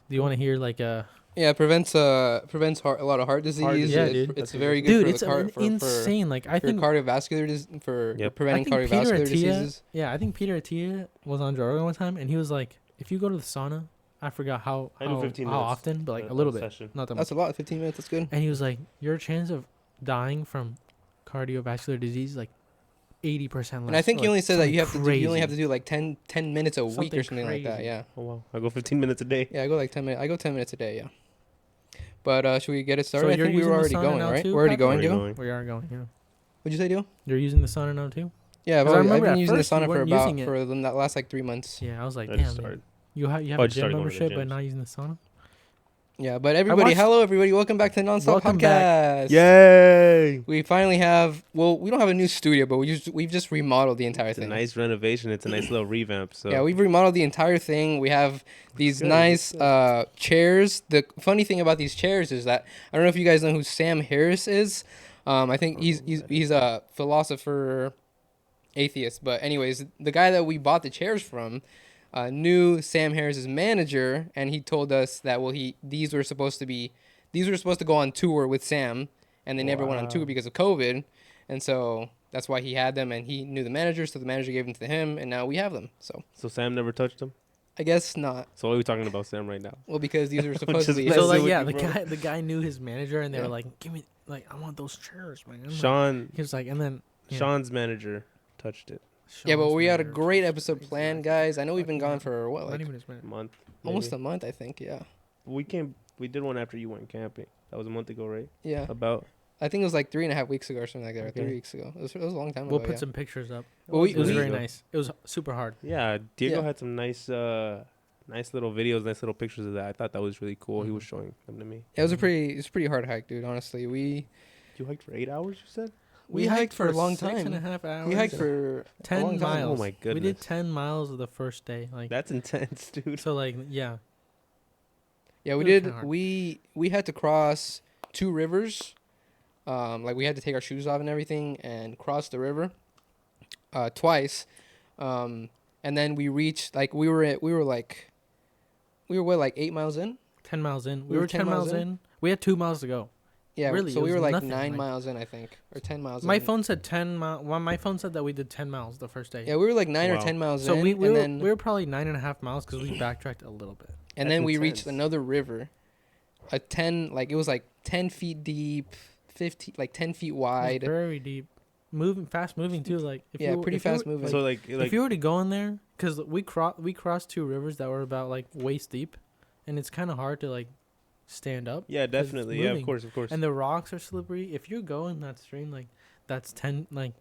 Do you want to hear like Yeah, it prevents a lot of heart disease. Yeah, dude. It's very good dude, for it's the heart insane. Like I for think cardiovascular for Yep. preventing I think Peter cardiovascular Attia, diseases. yeah, I think Peter Attia was on Joe Rogan one time, and he was like, if you go to the sauna, I forgot how I do 15 minutes often, but like a a little bit, session. not that much. That's a lot. 15 minutes. That's good. And he was like, your chance of dying from cardiovascular disease like 80% less. And I think or, he like, only said that you have to do, crazy. you only have to do like 10 minutes a week or something like that. crazy. Yeah. Oh wow, I go 15 minutes a day. Yeah, I go like 10 minutes. I go 10 minutes a day. Yeah. But should we get it started? I you're think we were using the already sauna going, now right? too, We're already Patrick? going, Already Dio? going. We are going, yeah. What'd you say, Dio? You're using the sauna now too? Yeah, 'Cause I I've remember been at using the first you sauna for weren't about using it. for the last like 3 months. Yeah, I was like, I damn, just man. started. You have Oh, I a just gym started going to the membership but gyms. not using the sauna? Yeah, but everybody, watched- hello everybody, welcome back to the Nonstop Welcome Podcast. back. Yay! We finally have. Well, we don't have a new studio, but we've just remodeled the entire It's a thing. nice renovation. It's a nice little revamp. So Yeah, we've remodeled the entire thing. We have these good, nice looks chairs. The funny thing about these chairs is that I don't know if you guys know who Sam Harris is. I think he's a philosopher, atheist. But anyways, the guy that we bought the chairs from knew Sam Harris's manager, and he told us that these were supposed to go on tour with Sam, and they never went on tour Wow. because of COVID, and so that's why he had them, and he knew the manager, so the manager gave them to him, and now we have them. So Sam never touched them. I guess not. So why are we talking about Sam right now? Well, because these are just supposedly. messing So like with yeah, you, bro. the guy knew his manager and they Yeah. were like, give me like I want those chairs, man. I'm like- Sean, he was like, and then yeah. Sean's manager touched it. Yeah, but Sean's we had a manager great touched episode it. planned, guys. I know we've been gone for what, Not like even his manager. Month. almost maybe. a month, I think. Yeah, We did one after you went camping. That was a month ago, right? yeah. About. I think it was like 3.5 weeks ago or something like that, or Okay. 3 weeks ago. It was a long time We'll ago. put Yeah. some pictures up. Well, It was we- very we- nice. It was super hard. Yeah, Diego Yeah. had some nice little videos, nice little pictures of that. I thought that was really cool. He was Mhm. showing them to me. Yeah, it was a pretty hard hike, dude. Honestly, we You hiked for 8 hours, you said? We hiked for a long 6.5 time. hours. We hiked for 10 a long time. miles. Oh my We did goodness. 10 miles the first day. Like That's intense, dude. so, like yeah. Yeah, we It was did. kinda hard. We had to cross 2 rivers. Like we had to take our shoes off and everything and cross the river, twice. And then we reached like we were what, like 8 miles in? 10 miles in. We We were were 10 miles in. We had 2 miles to go. Yeah, Really, so it we was were like nothing, 9 like- miles in, I think, or 10 miles. My in. phone said 10 miles. Well, my phone said that we did 10 miles the first day. Yeah, we were like 9 or Wow. 10 miles So in, we and were then we were probably 9.5 miles because we backtracked a little bit. and That's then we reached intense. another river, it was like 10 feet deep, 10 feet It was wide. very deep, fast moving too. Like if Yeah, you, pretty if you fast were- moving. like, So like if you were to go in there, because we crossed 2 rivers that were about like waist deep, and it's kind of hard to like stand up. yeah, 'cause it's definitely. Yeah, of moving. course. And the rocks are slippery. If you go in that stream, like that's 10 like.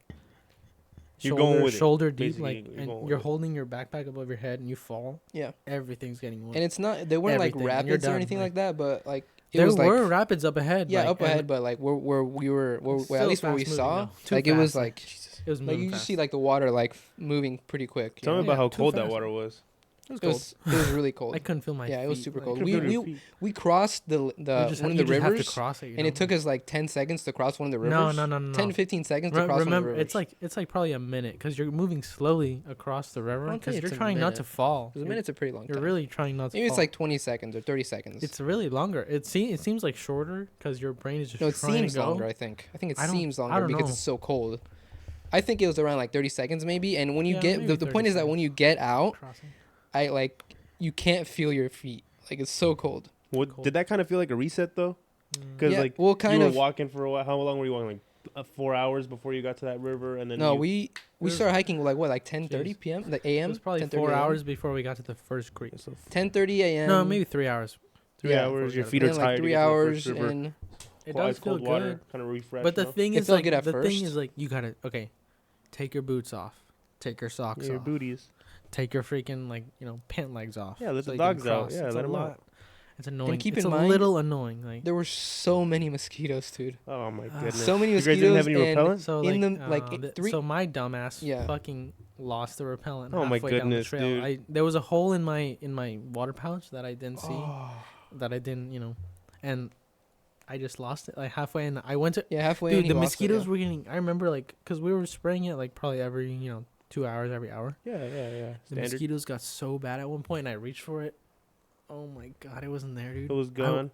You're going with it, shoulder deep, basically, like, you're going and with you're it. holding your backpack above your head, and you fall. Yeah, Everything's getting wet. and it's not. They weren't like Everything, and you're rapids or done, anything like- like that, but like it there was like were rapids up ahead. yeah, like, up and ahead, but like we were well, Still at least where we fast moving, saw, though. Too like it was fast, like it was like moving you just fast. see like the water like moving pretty quick. Tell me you know? about how too cold that fast. water was. It was It was really cold. I couldn't feel my. Yeah, it was feet, super like, cold. You couldn't We feel your feet. we crossed the just one of you the just have rivers, to cross it, you and know? it took us like 10 seconds to cross one of the rivers. No. 10 15 seconds to cross Remember, one of the rivers. it's like probably a minute because you're moving slowly across the river I don't because think you're it's a trying not to minute. fall. Because a You're- minute's a pretty long You're time. really trying not to. Maybe fall. it's like 20 seconds or 30 seconds. It's really longer. It seems like shorter because your brain is just No, it trying seems to go. longer, I think. I think it I don't- seems I longer don't because know. it's so cold. I think it was around like 30 seconds maybe. And when you Yeah, get maybe the 30 point is that when seconds. you get out, Crossing. you can't feel your feet. Like it's so cold. What Cold. did that kind of feel like a reset though? Because Yeah, like well, you kind were of. walking for a while. How long were you walking? Like 4 hours before you got to that river, and then No, you, we was- started hiking like 10:30 Jeez. p.m. like It a.m. was probably 10:30 4 a.m. hours before we got to the first creek. So 10:30 a.m. No, maybe 3 hours. 3 yeah, hours. Your forgot feet and are then, tired. like to 3 get to the hours first river. and It Cold- does feel cold good. water, kind of refresh. But the no? thing It is, felt like, good at the thing first. is, like, you gotta take your boots off, take your socks Yeah, your off, booties. take your freaking pant legs off. Yeah, let so the you can dogs out. cross. Yeah, It's let a 'em lot. out. It's annoying. keep It's in a mind, little annoying. Like there were so many mosquitoes, dude. Oh my goodness. So many You guys didn't have any mosquitoes and- repellent? so in like the- like, it- three- so my dumbass Yeah. fucking lost the repellent. Oh my halfway down the goodness, trail. dude. There was a hole in my water pouch that I didn't see, Oh. that I didn't and I just lost it like halfway, and I went to. Yeah, halfway. Dude, and he the lost it, mosquitoes yeah. were getting. I remember because we were spraying it like probably every 2 hours every hour. Yeah. The Standard. mosquitoes got so bad at one point, and I reached for it, Oh my god, it wasn't there, dude. It was gone.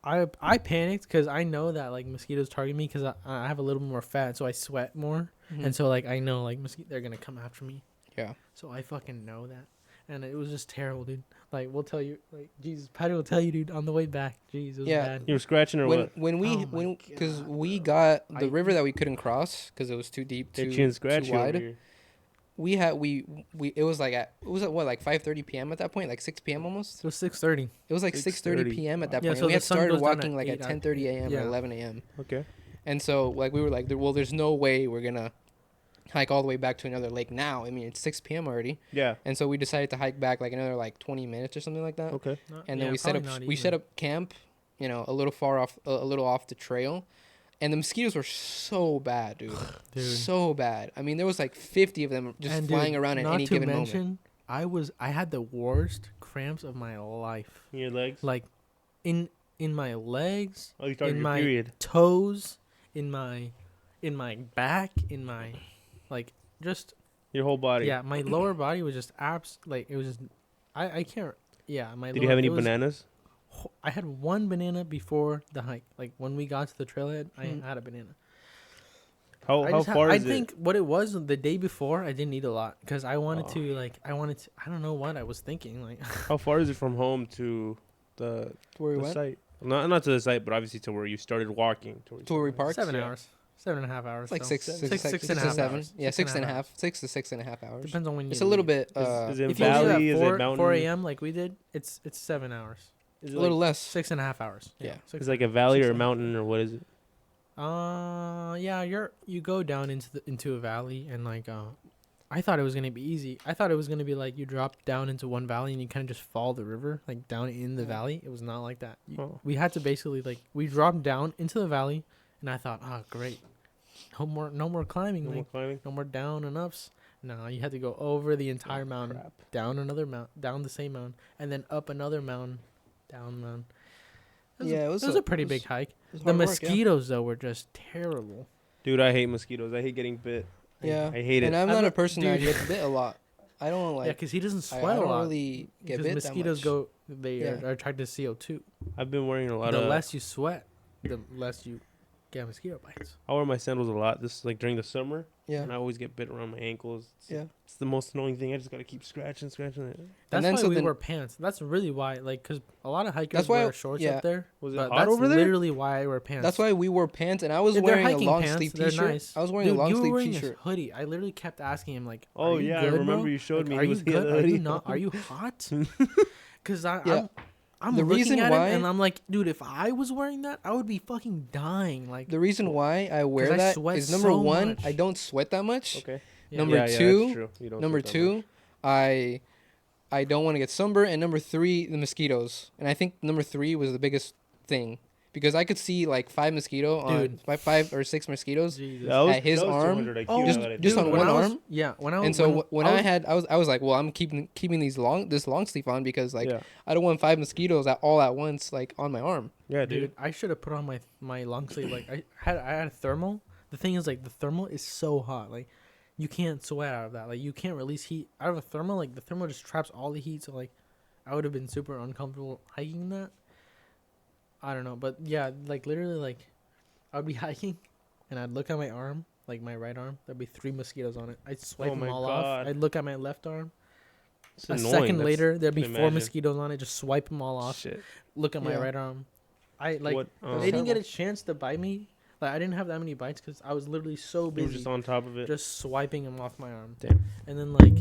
I panicked because I know that like mosquitoes target me because I have a little more fat, so I sweat more, and so like I know like they're gonna come after me. Yeah. So I fucking know that, and it was just terrible, dude. Like we'll tell you, like Jesus, Patty will tell you, dude, on the way back. Jeez, it was Yeah. bad. You were scratching or what? Because God, we bro. got the I- river that we couldn't cross because it was too deep, Itchy and too scratchy over wide. here. We had we it was at what, like 5:30 p.m. at that point, like 6 p.m. almost. It was 6:30. It was like 6:30 6:30. p.m. at that Yeah, point. so And we the had sun started goes down at walking like at 8, 10:30 a.m. yeah. or 11 a.m. Okay. And so like we were like, well, there's no way we're gonna hike all the way back to another lake now. I mean, it's 6 p.m. already. Yeah. And so we decided to hike back like another like 20 minutes or something like that. Okay. And then we set up camp, a little far off, a little off the trail. And the mosquitoes were so bad, dude. Dude. So bad. I mean, there was like 50 of them just flying around at any given moment. I had the worst cramps of my life. In your legs? Like in my legs, Oh, you started in your my period. toes, in my back, in my like just Your whole body. yeah, my lower body was just it was just I can't yeah, my Did you have any bananas? I had one banana before the hike. Like when we got to the trailhead, I had a banana. How far is it? I think what it was the day before, I didn't eat a lot because I wanted to I don't know what I was thinking like. How far is it from home to the Where we the went? site? Not to the site, but obviously to where you started walking. To where we parked? 7 Yeah. hours. 7.5 hours. It's like so. six and a half seven. hours. Yeah, 6 and a half. 6 to 6.5 hours. Depends on when you It's a little leave. bit, Is it If you leave valley? at Is 4, it mountain? 4 a.m. like we did, it's 7 hours. Is a it little like, less. 6.5 hours. Yeah. It's like a valley or a 6.5. mountain or what is it? Yeah, you go down into a valley and like I thought it was gonna be easy. I thought it was gonna be like you drop down into one valley and you kind of just follow the river like down in the valley. It was not like that. Oh. We had to basically like we dropped down into the valley, and I thought, oh great, no more climbing, No more like climbing? no more down and ups. No, you had to go over the entire mountain, Crap. down another mountain, down the same mountain, and then up another mountain, down mountain. It was a pretty big hike. The mosquitoes though were just terrible. Dude, I hate mosquitoes. I hate getting bit. Yeah. I hate it. And I'm I'm not a not- person that dude. gets bit a lot. I don't like. Yeah, because he doesn't I sweat a don't lot. really get Because bit mosquitoes that much. they Yeah. are attracted to CO2. I've been wearing a lot The of. less you sweat, the less you get mosquito bites. I wear my sandals a lot. This like during the summer, Yeah. and I always get bit around my ankles. Yeah. It's the most annoying thing. I just gotta keep scratching it. That's then why so we then- wear pants. That's really why, like, because a lot of hikers That's why- wear shorts yeah. up there. Was it But hot that's over there? literally why I wear pants. That's why we wore pants, and I was If they're wearing a hiking long pants, sleeve they're t-shirt. nice. I was wearing Dude, a long you were sleeve wearing t-shirt. a hoodie. I literally kept asking him, like, Oh are you yeah, good, I remember bro? you showed Like, me. Are He you was- he had good? a Are you hoodie not? on. Are you hot? Because Yeah. I'm The looking reason at why- him and I'm like, dude, if I was wearing that, I would be fucking dying. Like, The reason why I wear 'Cause I that sweat is number so one, much. I don't sweat that much. Okay. yeah. Number Yeah, two- that's true. You don't Number sweat that much. two, I don't want to get sunburned, and number three, the mosquitoes. And I think number three was the biggest thing because I could see like 5 mosquito on Dude. 5 or 6 mosquitoes. Jesus. That was, At his that was arm? 200 IQ Oh, now just- that I just think on about one it. arm? Yeah, when I was And so when was- I had, I was like, well, I'm keeping these this long sleeve on because like Yeah. I don't want 5 mosquitoes all at once like on my arm. Yeah, dude, dude. I should have put on my long sleeve. Like I had a thermal. The thing is, like, the thermal is so hot. Like, you can't sweat out of that. Like, you can't release heat out of a thermal. Like, the thermal just traps all the heat. So like, I would have been super uncomfortable hiking that. I don't know, but yeah, like literally, like, I'd be hiking, and I'd look at my arm, like my right arm. There'd be 3 mosquitoes on it. I'd swipe Oh them my all God. off. I'd look at my left arm. It's A annoying. second That's- later, there'd be can 4 imagine. mosquitoes on it. Just swipe them all off. Shit. Look at my Yeah. right arm. I like. What, They didn't get terrible. a chance to bite me. Like, I didn't have that many bites because I was literally so You were busy just on top of it. just swiping them off my arm. Damn. And then like,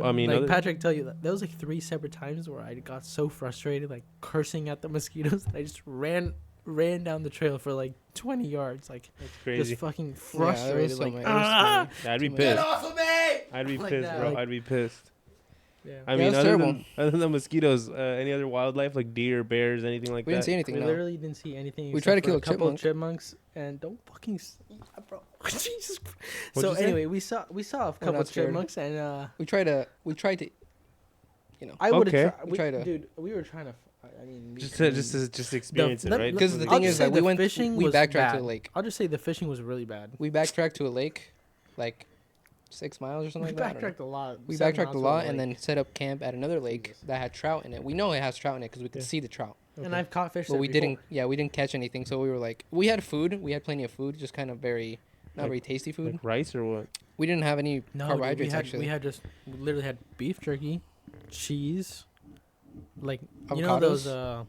I mean, like other- Patrick tell you that there was like 3 separate times where I got so frustrated, like cursing at the mosquitoes, that I just ran down the trail for like 20 yards, like That's crazy. just fucking Yeah, it was frustrated, so like many- ah! Yeah, I'd be Get pissed. off of me! I'd be Like pissed, that, bro. like- I'd be pissed. Yeah. I Yeah, mean, it's other terrible. than the mosquitoes, any other wildlife like deer, bears, anything like We that? didn't see anything. We No. literally didn't see anything. We except tried to for kill a a couple of chipmunk. chipmunks, and don't fucking, bro. Jesus. Christ. What'd So you say? anyway, we saw a couple not of scared. chipmunks, and We tried to, you know. I would have Okay. tried. We tried to- Dude, we were trying to. I mean, Just experience it, let- right? Because the I'll thing just is say that we the went, fishing we was backtracked to bad. the lake. I'll just say the fishing was really bad. We backtracked to a lake, like 6 miles or We something like that. I don't know. backtracked a lot. We 7 backtracked miles a to lot the and lake. then set up camp at another lake that had trout in it. We know it has trout in it because we could Yeah. see the trout. And I've caught fish But there we before. didn't. Yeah, we didn't catch anything. So we were like, we had food. We had plenty of food, just kind of not Like- very tasty food. Like rice or what? We didn't have any No, dude, carbohydrates actually. we literally had beef jerky, cheese, like you know Avocados? those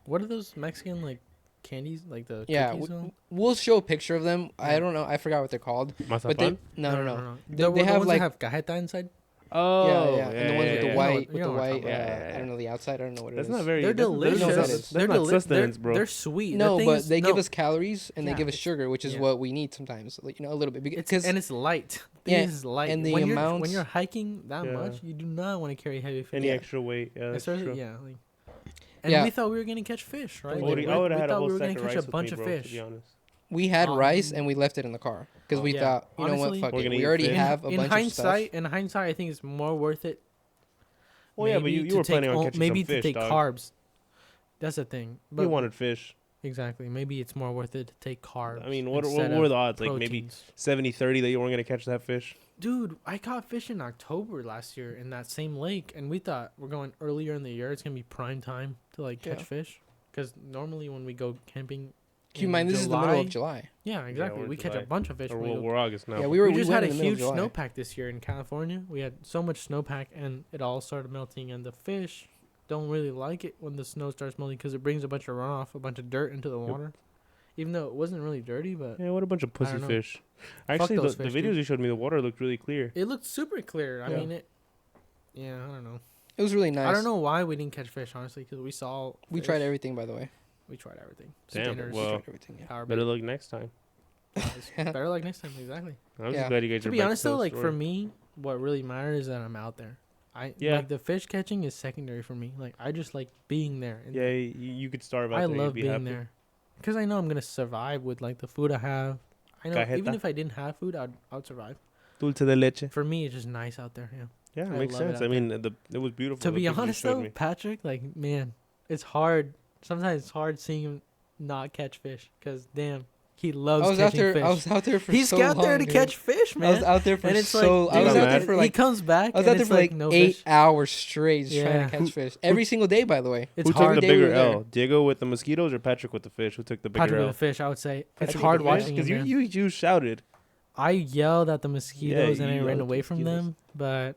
what are those Mexican like candies like the Yeah, cookies on? we'll show a picture of them. I Yeah. don't know. I forgot what they're called. But they Mazapan? no. They They have ones like that have cajeta inside. Oh, yeah, and the ones with the yeah. white You know what I'm talking about. I don't know the outside. I don't know what it That's is. not very. They're that's- delicious. know what that is. That's They're not sustenance, bro. They're sweet. No, The thing but is- they give no, us calories and they Yeah, give us it's- sugar, which is yeah. what we need sometimes. Like, a little bit It's because and it's light. Yeah, This is light. and the when amounts- you're hiking that Yeah. much, you do not want to carry heavy food. Any Yeah. extra weight? Yeah, that's Especially, true. yeah. Like, and Yeah. we thought we were gonna catch fish, right? I I Like, would we have had a thought whole we were sack gonna of catch rice a with bunch me, of bro, fish. to be honest. we had Um, rice and we left it in the car because we yeah. thought, you know what, Honestly, fuck We're it. gonna We eat already fish. have a bunch of stuff. In hindsight, I think it's more worth it. Well, yeah, but maybe you to were take planning on o- catching maybe some fish, to take dog. carbs. That's the thing. But You wanted fish. exactly. Maybe it's more worth it to take carbs. I mean, what instead were of the odds? Like maybe proteins. 70-30 that you weren't gonna catch that fish. Dude, I caught fish in October last year in that same lake, and we thought we're going earlier in the year. It's gonna be prime time to like catch Yeah. fish, because normally when we go camping, Keep in in mind, this is the middle of July. Yeah, exactly. we're in we catch a July. bunch of fish. Or when we go. we're August now. Yeah, We we just went had a in the middle of huge July. snowpack this year in California. We had so much snowpack, and it all started melting. And the fish don't really like it when the snow starts melting because it brings a bunch of runoff, a bunch of dirt into the Yep. water. Even though it wasn't really dirty, but Yeah, what a bunch of pussy don't know. fish. Actually, those the fish, videos dude. you showed me, the water looked really clear. it looked super clear. I Yeah. mean, yeah, I don't know. It was really nice. I don't know why we didn't catch fish, honestly, because we saw. We fish. tried everything, by the way. We tried everything. Damn, Spinners, well, We tried everything. Yeah. power Better bait. look next time. Better like next time, exactly. I'm Yeah. just glad you guys To are be back honest, to though, the like for story. me, what really matters is that I'm out there. Yeah. Like the fish catching is secondary for me. Like I just like being there. And Yeah, you could starve out I there. love You'd be being happy. there because I know I'm gonna survive with like the food I have. I know even Cajeta. if I didn't have food, I'd survive. Dulce de leche. For me, it's just nice out there. Yeah. Yeah, it I makes love it sense. out I mean, it was beautiful. To the be pictures you honest showed though, me. Patrick, like man, it's hard. Sometimes it's hard seeing him not catch fish because damn, he loves I was out catching there. fish. I was out there for He's so out long, there to dude. catch fish, I man. was out there for and it's so. like, I was dude, out there mad? for he like. comes back. I was and out there it's for like no 8 fish. hours straight just trying Yeah. to catch fish every single day. By the way, It's Who hard. took the day we bigger were there. L? Diego with the mosquitoes or Patrick with the fish? Who took the bigger Patrick with L? the fish, I would say. It's Patrick with hard the fish? watching because him, you man. you shouted. I yelled at the mosquitoes Yeah, and I you ran yelled at away from mosquitoes. them, but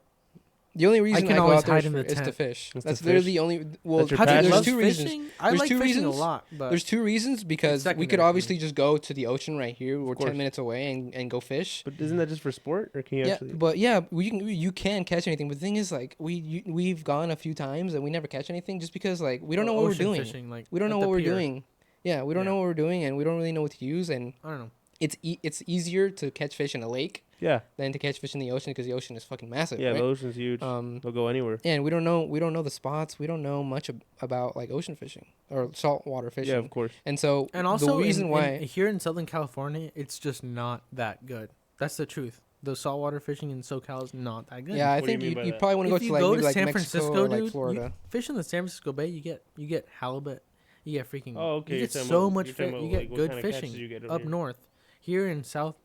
the only reason I, can go always out there hide is, in for, the is to tent. fish. It's That's to literally fish? the only. Well, That's your Patrick passion? there's loves two reasons. fishing. I There's like two fishing reasons. a lot, but There's two reasons because we secondary could for me. obviously just go to the ocean right here. We're course. 10 minutes away and go fish. But isn't that just for sport, or can you Yeah, actually? but yeah, you can catch anything. But the thing is, like we've gone a few times and we never catch anything just because like we don't know what we're ocean doing. Fishing, like, We don't at know the what we're pier. doing. Yeah, we don't Yeah. know what we're doing and we don't really know what to use. And I don't know. it's easier to catch fish in a lake Yeah, than to catch fish in the ocean because the ocean is fucking massive. yeah. right? The ocean's huge. They'll go anywhere. And we don't know the spots. We don't know much about like ocean fishing or saltwater fishing. Yeah, of course. And so And also, the reason why here in Southern California, it's just not that good. That's the truth. The saltwater fishing in SoCal is not that good. yeah, I What do you think mean you, by you that? probably want to If go you to like go maybe to like San Mexico Francisco, or like dude, Florida. Fish in the San Francisco Bay, you get halibut, you get freaking. Oh, okay. You you're get talking so about- much you're talking fish. You about, get like, what good kind of catches fishing you get up here. north. Here in South,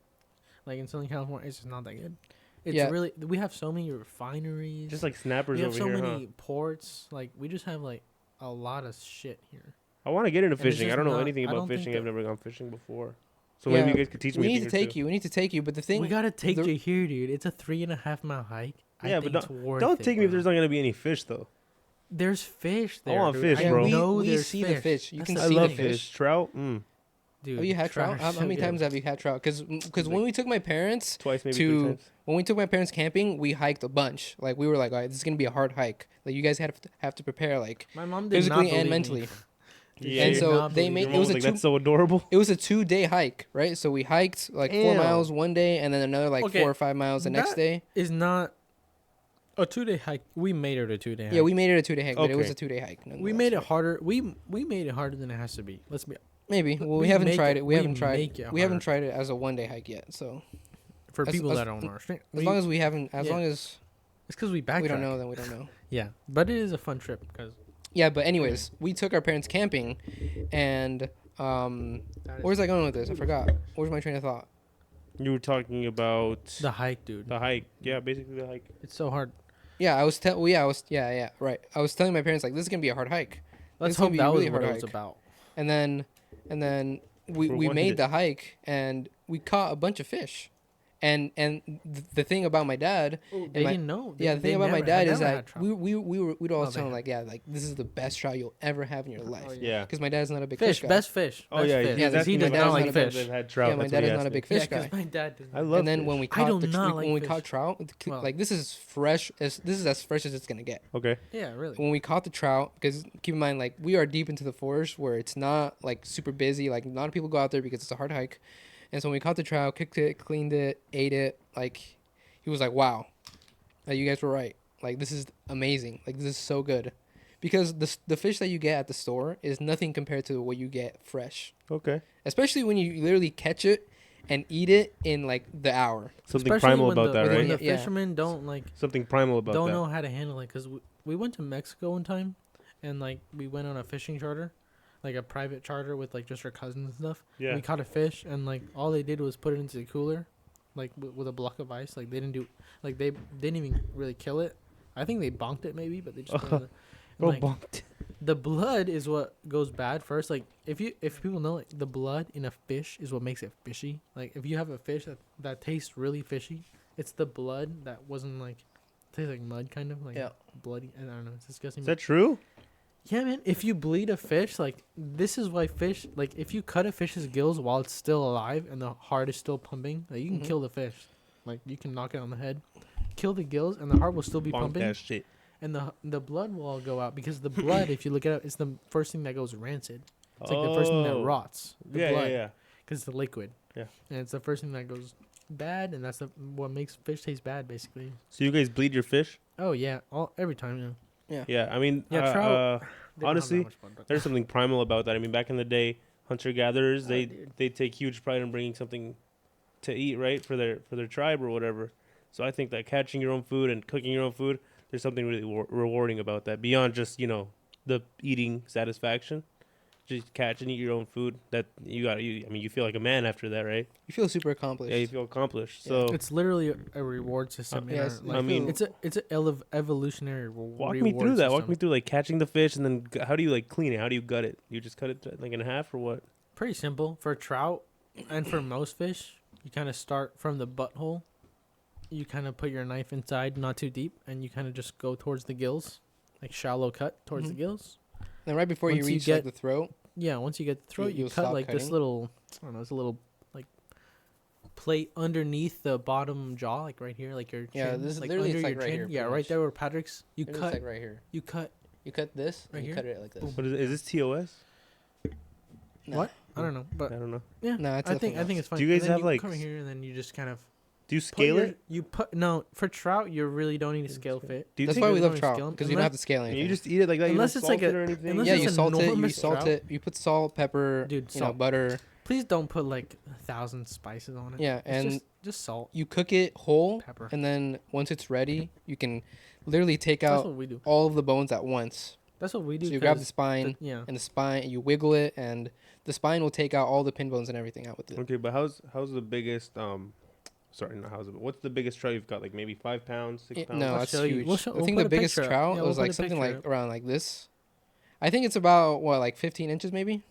like in Southern California, it's just not that good. It's Yeah. really we have so many refineries. Just like snappers we have over so here, many huh? ports. Like we just have like a lot of shit here. I want to get into And it's fishing. I just don't know not- anything I about don't think fishing. that- I've never gone fishing before. So Yeah, maybe you guys could teach me. We a need thing to or take two. you. We need to take you. But the thing, We gotta take the- Jahir, dude. It's a 3.5 mile hike. Yeah, I but think it's worth Don't it, take me if bro. there's not gonna be any fish though. There's fish I there. want dude. fish, I bro. know we there's see the fish. You That's can the I see love the thing. fish. Trout. Dude, Have you had trout? trash. How many Yeah. times have you had trout? Because when we took my parents Twice, maybe to 3 times. when we took my parents camping, we hiked a bunch. Like we were like, all right, this is gonna be a hard hike. Like you guys have to prepare like My mom did physically not and believe mentally. Me. Yeah, and yeah. so Not they believe made Your me. it was mom a like, two, that's so adorable. it was a 2-day hike, right? So we hiked like 4 Damn. miles one day and then another like Okay, 4 or 5 miles the next that- day. Is not a 2-day hike. We made it a 2-day hike. Yeah, we made it a 2-day hike, but it was Okay. a 2-day hike. we nonetheless, made it right? harder. We made it harder than it has to be. Let's be Maybe. Well, we we haven't make tried it- it. We we haven't tried. make it We haven't harder. tried it as a 1-day hike yet. So for As- people as- that don't understand. as long as we haven't, as yeah. long as it's because we backtrack. we don't know, then we don't know. Yeah, but it is a fun trip because Yeah, but anyways, we took our parents camping, and where's I going with this? I forgot. Where's my train of thought? You were talking about The hike, dude. the hike. Yeah, basically the hike. It's so hard. Yeah, I was right. I was telling my parents like this is gonna be a hard hike. Let's It's gonna hope be that a was really what hard it was hike. about. And then we Rewind made it. the hike and we caught a bunch of fish. And the thing about my dad, They didn't know. yeah, the They thing about my never- dad I is never that had trout. we'd always Oh, tell him they like, yeah, like this is the best trout you'll ever have in your life. Oh, Yeah. Because my dad's not a big Fish, fish guy. best fish. Oh best yeah, fish. Yeah, he's that's- he asking my does my dad's not not like a big- fish. They've had trout. Yeah, my That's dad what is he not a asked big me. fish Yeah, guy. because my dad does. I love And then fish. when we I caught do the not like when we fish. caught trout, Well- like this is fresh. This is as fresh as it's gonna get. Okay. Yeah, really. When we caught the trout, because keep in mind, like we are deep into the forest where it's not like super busy. Like a lot of people go out there because it's a hard hike. And so when we caught the trout, cooked it, cleaned it, ate it, like he was like, "Wow, like, you guys were right. Like this is amazing. Like this is so good." Because the fish that you get at the store is nothing compared to what you get fresh. Okay. Especially when you literally catch it and eat it in like the hour. Something Especially primal when about that, when right? the Yeah. fishermen don't like Something primal about don't that. know how to handle it. Because we went to Mexico one time, and like we went on a fishing charter, like a private charter with like just our cousins and stuff. Yeah. We caught a fish, and like all they did was put it into the cooler, like with a block of ice. Like they didn't do, like they didn't even really kill it. I think they bonked it maybe, but they just put it in the, and, like, bonked. the blood is what goes bad first. Like if people know, like the blood in a fish is what makes it fishy. Like if you have a fish that tastes really fishy, it's the blood that wasn't like tastes like mud kind of like Yeah. bloody. I don't know. It's disgusting. Is that true? Yeah, man. If you bleed a fish, like this is why fish, like if you cut a fish's gills while it's still alive and the heart is still pumping, like you can Mhm. kill the fish. Like you can knock it on the head, kill the gills, and the heart will still be Bonk pumping, that shit. and the blood will all go out because the blood, if you look at it, is the first thing that goes rancid. It's like the first thing that Oh. rots. The Yeah, blood, yeah, yeah. because it's the liquid. Yeah. And it's the first thing that goes bad, and that's what makes fish taste bad, basically. So you guys bleed your fish? Oh yeah, every time. Yeah. Yeah. I mean, Yeah, trout- They don't have that honestly, much blood, but- there's something primal about that. I mean, back in the day, hunter gatherers, Oh, they dude. they take huge pride in bringing something to eat, right, for their tribe or whatever. So I think that catching your own food and cooking your own food, there's something really rewarding about that beyond just the eating satisfaction. Just catch and eat your own food. That I mean, you feel like a man after that, right? You feel super accomplished. Yeah, you feel accomplished. Yeah. So It's literally a reward system. yes, I mean- it's an evolutionary walk reward me through that. Walk system. me through like catching the fish and then how do you like clean it? How do you gut it? You just cut it like in half or what? Pretty simple for trout, and for most fish, you kind of start from the butthole. You kind of put your knife inside, not too deep, and you kind of just go towards the gills, like shallow cut towards Mhm. the gills. And right before you Once you reach get- like the throat, Yeah, once you get the throat, you you'll cut stop like this cutting? little, I don't know, it's a little like plate underneath the bottom jaw, like right here, like your chin. Yeah, this is like literally under it's, like, your right chin. here, Yeah, pretty right much. there where Patrick's. You it's cut. like right here. You cut. You cut this Right and you here? cut it like this. What is this TOS? Nah. What? I don't know, I but don't know. yeah, No, it's I think nothing else. it's fine. Do you guys And then have, like, come here and then you just kind of Do you put scale your- it? You put no for trout. You really don't need to scale fit. Do you That's think why you we don't love need trout scale- because you don't have to scale you anything. just eat it like that? Unless you it's don't like salt a- it or anything? unless Yeah, it's you an salt it. You enormous salt trout. it. You put salt, pepper, Dude, you know, salt. butter. Please don't put like 1,000 spices on it. Yeah, It's and just salt, you cook it whole, pepper. and then once it's ready, you can literally take That's out what we do. all of the bones at once. That's what we do. So you grab the 'cause spine, yeah. and the spine, you wiggle it, and the spine will take out all the pin bones and everything out with it. Okay, but how's the biggest sorry, not how's it? But what's the biggest trout you've got? Like maybe 5 pounds, 6 pounds? No, I'll that's show you. huge. We'll I put think a the biggest picture up. trout Yeah, was we'll like put a something picture like up. around like this. I think it's about what, like 15 inches maybe.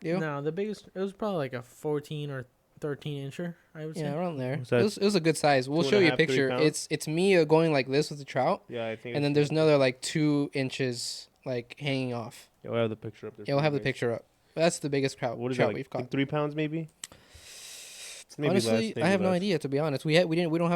You? No, the biggest. It was probably like a 14 or 13 incher. I would say. Yeah, around there. What's that? It was a good size. We'll Two show and a you a half, 3 picture. pounds? It's me going like this with the trout, Yeah, I think. and then there's another like 2 inches like hanging off. Yeah, we'll have the picture up there. Yeah, we'll for have you the guys. picture up. That's the biggest trout, What is trout that? Like, we've caught. 3 pounds maybe? Maybe Honestly, less, maybe I have no less. idea to be honest. We don't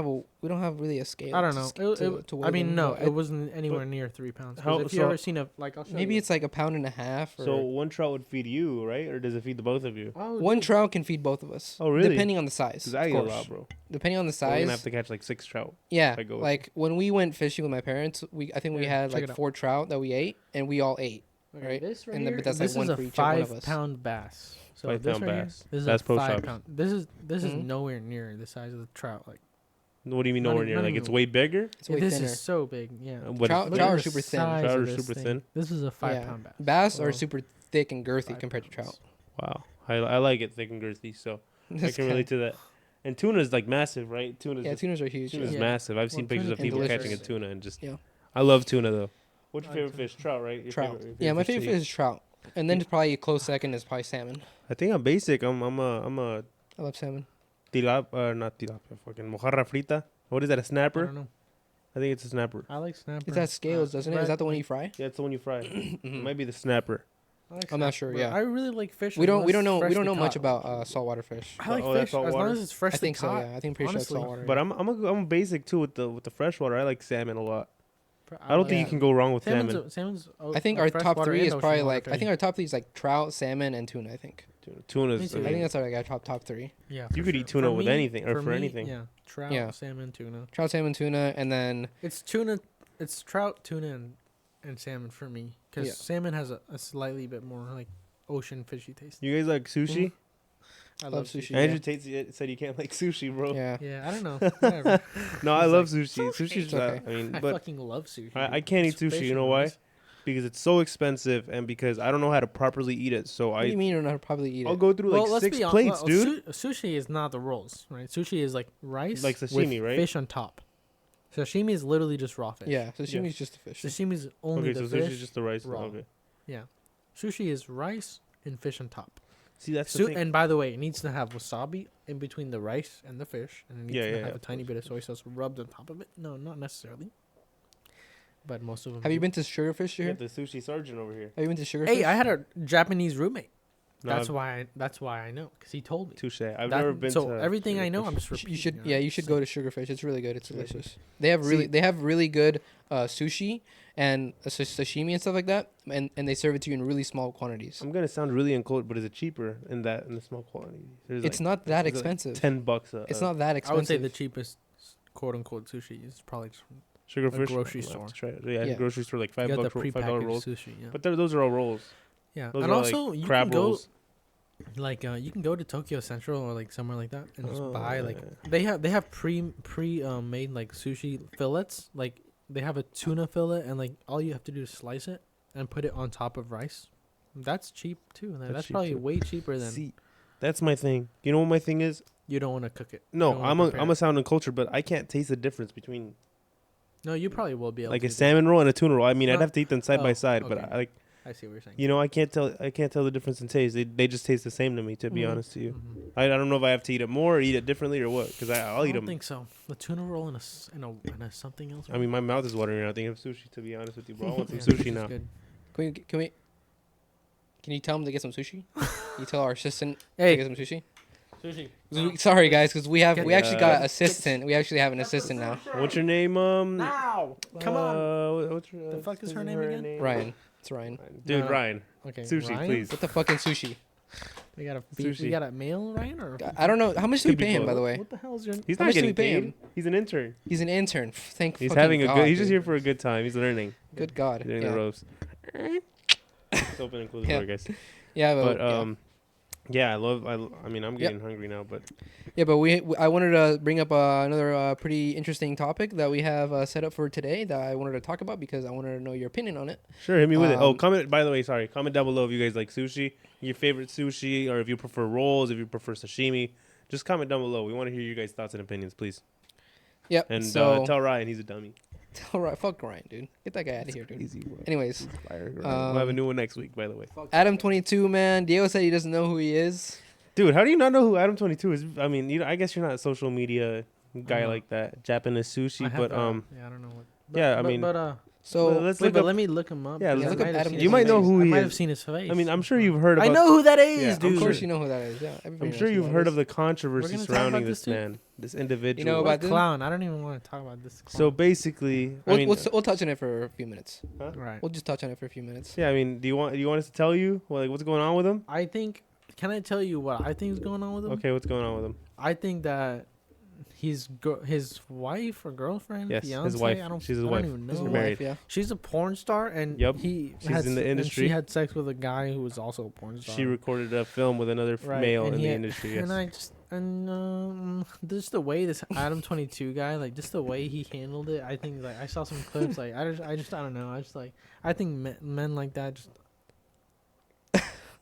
have really a scale. I don't to know. sc- to I weigh mean, them, no, but it wasn't anywhere near 3 pounds. 'Cause How- if you so- ever seen a like, I'll show maybe you. it's like a pound and a half. Or So one trout would feed you, right? Or does it feed the both of you? oh, one dude. trout can feed both of us. Oh, really? Depending on the size. Because I of eat a course. lot, bro. Depending on the So we're size. gonna have to catch like 6 trout. Yeah, I go with like when we went fishing with my parents, I think we Yeah, had check like it out. 4 trout that we ate, and we all ate. Okay, right? This right And then- here, but that's this like is one a for each one of us. 5-pound bass. So 5-pound this right bass. Here, this That's is pro a shop. 5-pound. This is Mhm. nowhere near the size of the trout. Like What do you mean Not nowhere even- near? not Like even- it's way bigger? It's way this thinner. is so big. Yeah. What Trout- is trout bigger? are the super thin. size Trout of are this super thing. thin. This is a 5-pound bass. Bass are Well, super thick and girthy 5 compared to pounds. trout. Wow, I like it thick and girthy, so I This can guy- relate to that. And tuna is like massive, right? Tunas are huge. Tuna's Yeah. massive. I've Well, seen pictures tuna of and people delicious. catching a tuna and just. Yeah. I love tuna though. What's your I like favorite tuna. fish? Trout, right? Your Trout. Favorite, Yeah, my to favorite eat? fish is trout, and then probably a close second is probably salmon. I think I'm basic. I'm a I love salmon. not tilapia, fucking mojarra frita. What is that? A I snapper? don't know. I think it's a snapper. I like snapper. It has scales, doesn't it? Is that the one you fry? Yeah, it's the one you fry. It Mhm. might be the snapper. I like I'm not snapper. sure, yeah. I really like fish. We don't unless know freshly much caught. about saltwater fish. I like Oh, that's fish as long saltwater? as it's freshly I think so. caught. Yeah, I think pretty sure it's honestly. saltwater. But yeah. I'm a basic too with the freshwater. I like salmon a lot. I don't like think you Yeah. can go wrong with salmon's. salmon. Salmon's. I think our top three is probably like I think our top three is like trout, salmon, and tuna. I think. Tuna's. Me I too. I mean, think that's our like, top three. Yeah. you for could sure. eat tuna For with me- anything or for me, anything. Yeah. Trout, Yeah. salmon, tuna. Trout, salmon, tuna, and then It's tuna. It's trout, tuna, and salmon for me. Because Yeah. salmon has a slightly bit more like ocean fishy taste. You guys like sushi? I love sushi. Andrew Tate said you can't like sushi, bro. yeah. Yeah, I don't know. Whatever. No, I He's love like, sushi. Sushi's It's okay. I mean, I but fucking love sushi. I dude. can't eat It's sushi. fish You know and why? rice. Because it's so expensive and because I don't know how to properly eat it. So What do you I mean you're not probably eat I'll it? go through Well, like let's 6 be honest. plates, dude. Sushi is not the rolls, right? Sushi is like rice, Like sashimi, with right? fish on top. Sashimi is literally just raw fish. Yeah, sashimi's just a fish. Sashimi is only Okay, the so fish. sushi's just the rice. raw. Okay. Yeah. Sushi is rice and fish on top. See, that's the thing. And by the way, it needs to have wasabi in between the rice and the fish, and it needs Yeah, to yeah, have a of tiny course. bit of soy sauce rubbed on top of it. No, not necessarily. But most of them. Have you do. been to Sugarfish You here? got the sushi sergeant over here. Have you been to Sugarfish? Hey, I had a Japanese roommate. No, That's why. That's why I know, because he told me. touche. I've That- never been so to. everything I know, Sugarfish. I'm just You repeating. should, alright? yeah, you should So- go to Sugarfish. It's really good. It's See- delicious. They have really good sushi and sashimi and stuff like that, and they serve it to you in really small quantities. I'm gonna sound really uncold, but is it cheaper in the small quantity? There's It's like, not that is it like expensive. $10. It's not that I expensive. would say the cheapest, quote unquote, sushi is probably just Sugarfish. grocery I'll have to store. try it. Yeah, Yeah. grocery store like you got the $5 $5 prepackaged rolls. sushi. Yeah. But those are all rolls. Yeah, Those and are also like you crab can go rolls. like you can go to Tokyo Central or like somewhere like that and just Oh, buy like yeah. they have pre made like sushi fillets. Like they have a tuna fillet and like all you have to do is slice it and put it on top of rice. That's cheap too. That's That's cheap probably too. way cheaper than See, that's my thing. You know what my thing is? you don't want to cook it. You No, don't wanna prepare I'm a it. sound and culture, but I can't taste the difference between No, you probably will be able like to a do that. salmon roll and a tuna roll. I mean, I'd No. have to eat them side by Oh, side, but okay. I like I see what you're saying. you know I can't tell the difference in taste. They just taste the same to me. To be Mhm. honest to you, Mhm. I don't know if I have to eat it more or eat it differently or what. Because I'll I eat don't them. think so. The tuna roll and a something else. I mean, my mouth is watering now. Thinking of sushi. To be honest with you, bro, I want some Yeah, sushi sushi's now. good. Can you tell them to get some sushi? You tell our assistant to Hey, get some sushi. sushi. Sorry guys, because we Get- actually got uh, an assistant. We actually have an assistant now. What's your name? Now, come on. What's your, The fuck is her name again? Ryan. It's Ryan. Dude, No. Ryan. Okay, Sushi, Ryan? please. Get the fucking sushi. We got a Sushi. we got a male Ryan or I don't know how much do we Could be pay him, both. by the way. what the hell is your? He's How not much do getting we pay paid. him? He's an intern. He's an intern. Thank He's fucking having a God, good. He's just dude. here for a good time. He's learning. Good God. He's learning the Yeah. ropes. Let's open and close the Yeah. door, guys. Yeah, But yeah. yeah, I mean, I'm getting hungry now, but Yeah, but I wanted to bring up another pretty interesting topic that we have set up for today that I wanted to talk about because I wanted to know your opinion on it. sure, hit me with it. Oh, Um, comment. By the way, sorry, comment down below if you guys like sushi, your favorite sushi, or if you prefer rolls, if you prefer sashimi. Just comment down below. We want to hear your guys' thoughts and opinions, please. Yep. And so tell Ryan he's a dummy. all right, fuck Ryan, dude. Get that guy out of here, dude. Easy. Bro. Anyways, Fire, Ryan. We'll have a um, new one next week, by the way. Adam 22, man. Diego said he doesn't know who he is. Dude, how do you not know who Adam 22 is? I mean, I guess you're not a social media guy Uh-huh. like that. Japanese I sushi, have but that. Yeah, I don't know what. yeah, I mean- So let's wait, look but up. let me look him up. Yeah, because look I up might have Adam. seen You his might know face. who I he might is. have seen his face. I mean, I'm sure you've heard about. I know who that is, Yeah, I'm dude. of sure- course you know who that is. Yeah, I'm everybody sure knows who you've that heard is. of the controversy gonna talk surrounding about this this too? man, this individual. You know What about this? clown? I don't even want to talk about this. So Clown. basically, I We'll, mean, we'll touch on it for a few minutes. Right. We'll just touch on it for a few minutes. yeah, I mean, do you want us to tell you like what's going on with him? I think. Can I tell you what I think is going on with him? Okay, what's going on with him? I think that his wife or girlfriend, Yes, his fiance, wife. I don't, She's his I wife. don't even know. His They're wife, married. yeah. She's a porn star, and Yep. he She's had in the and industry. she had sex with a guy who was also a porn star. She recorded a film with another Right, male and in he the had- industry. Yes. And I just just the way this Adam 22 guy, like just the way he handled it, I think like I saw some clips, like I don't know, I just like I think men like that just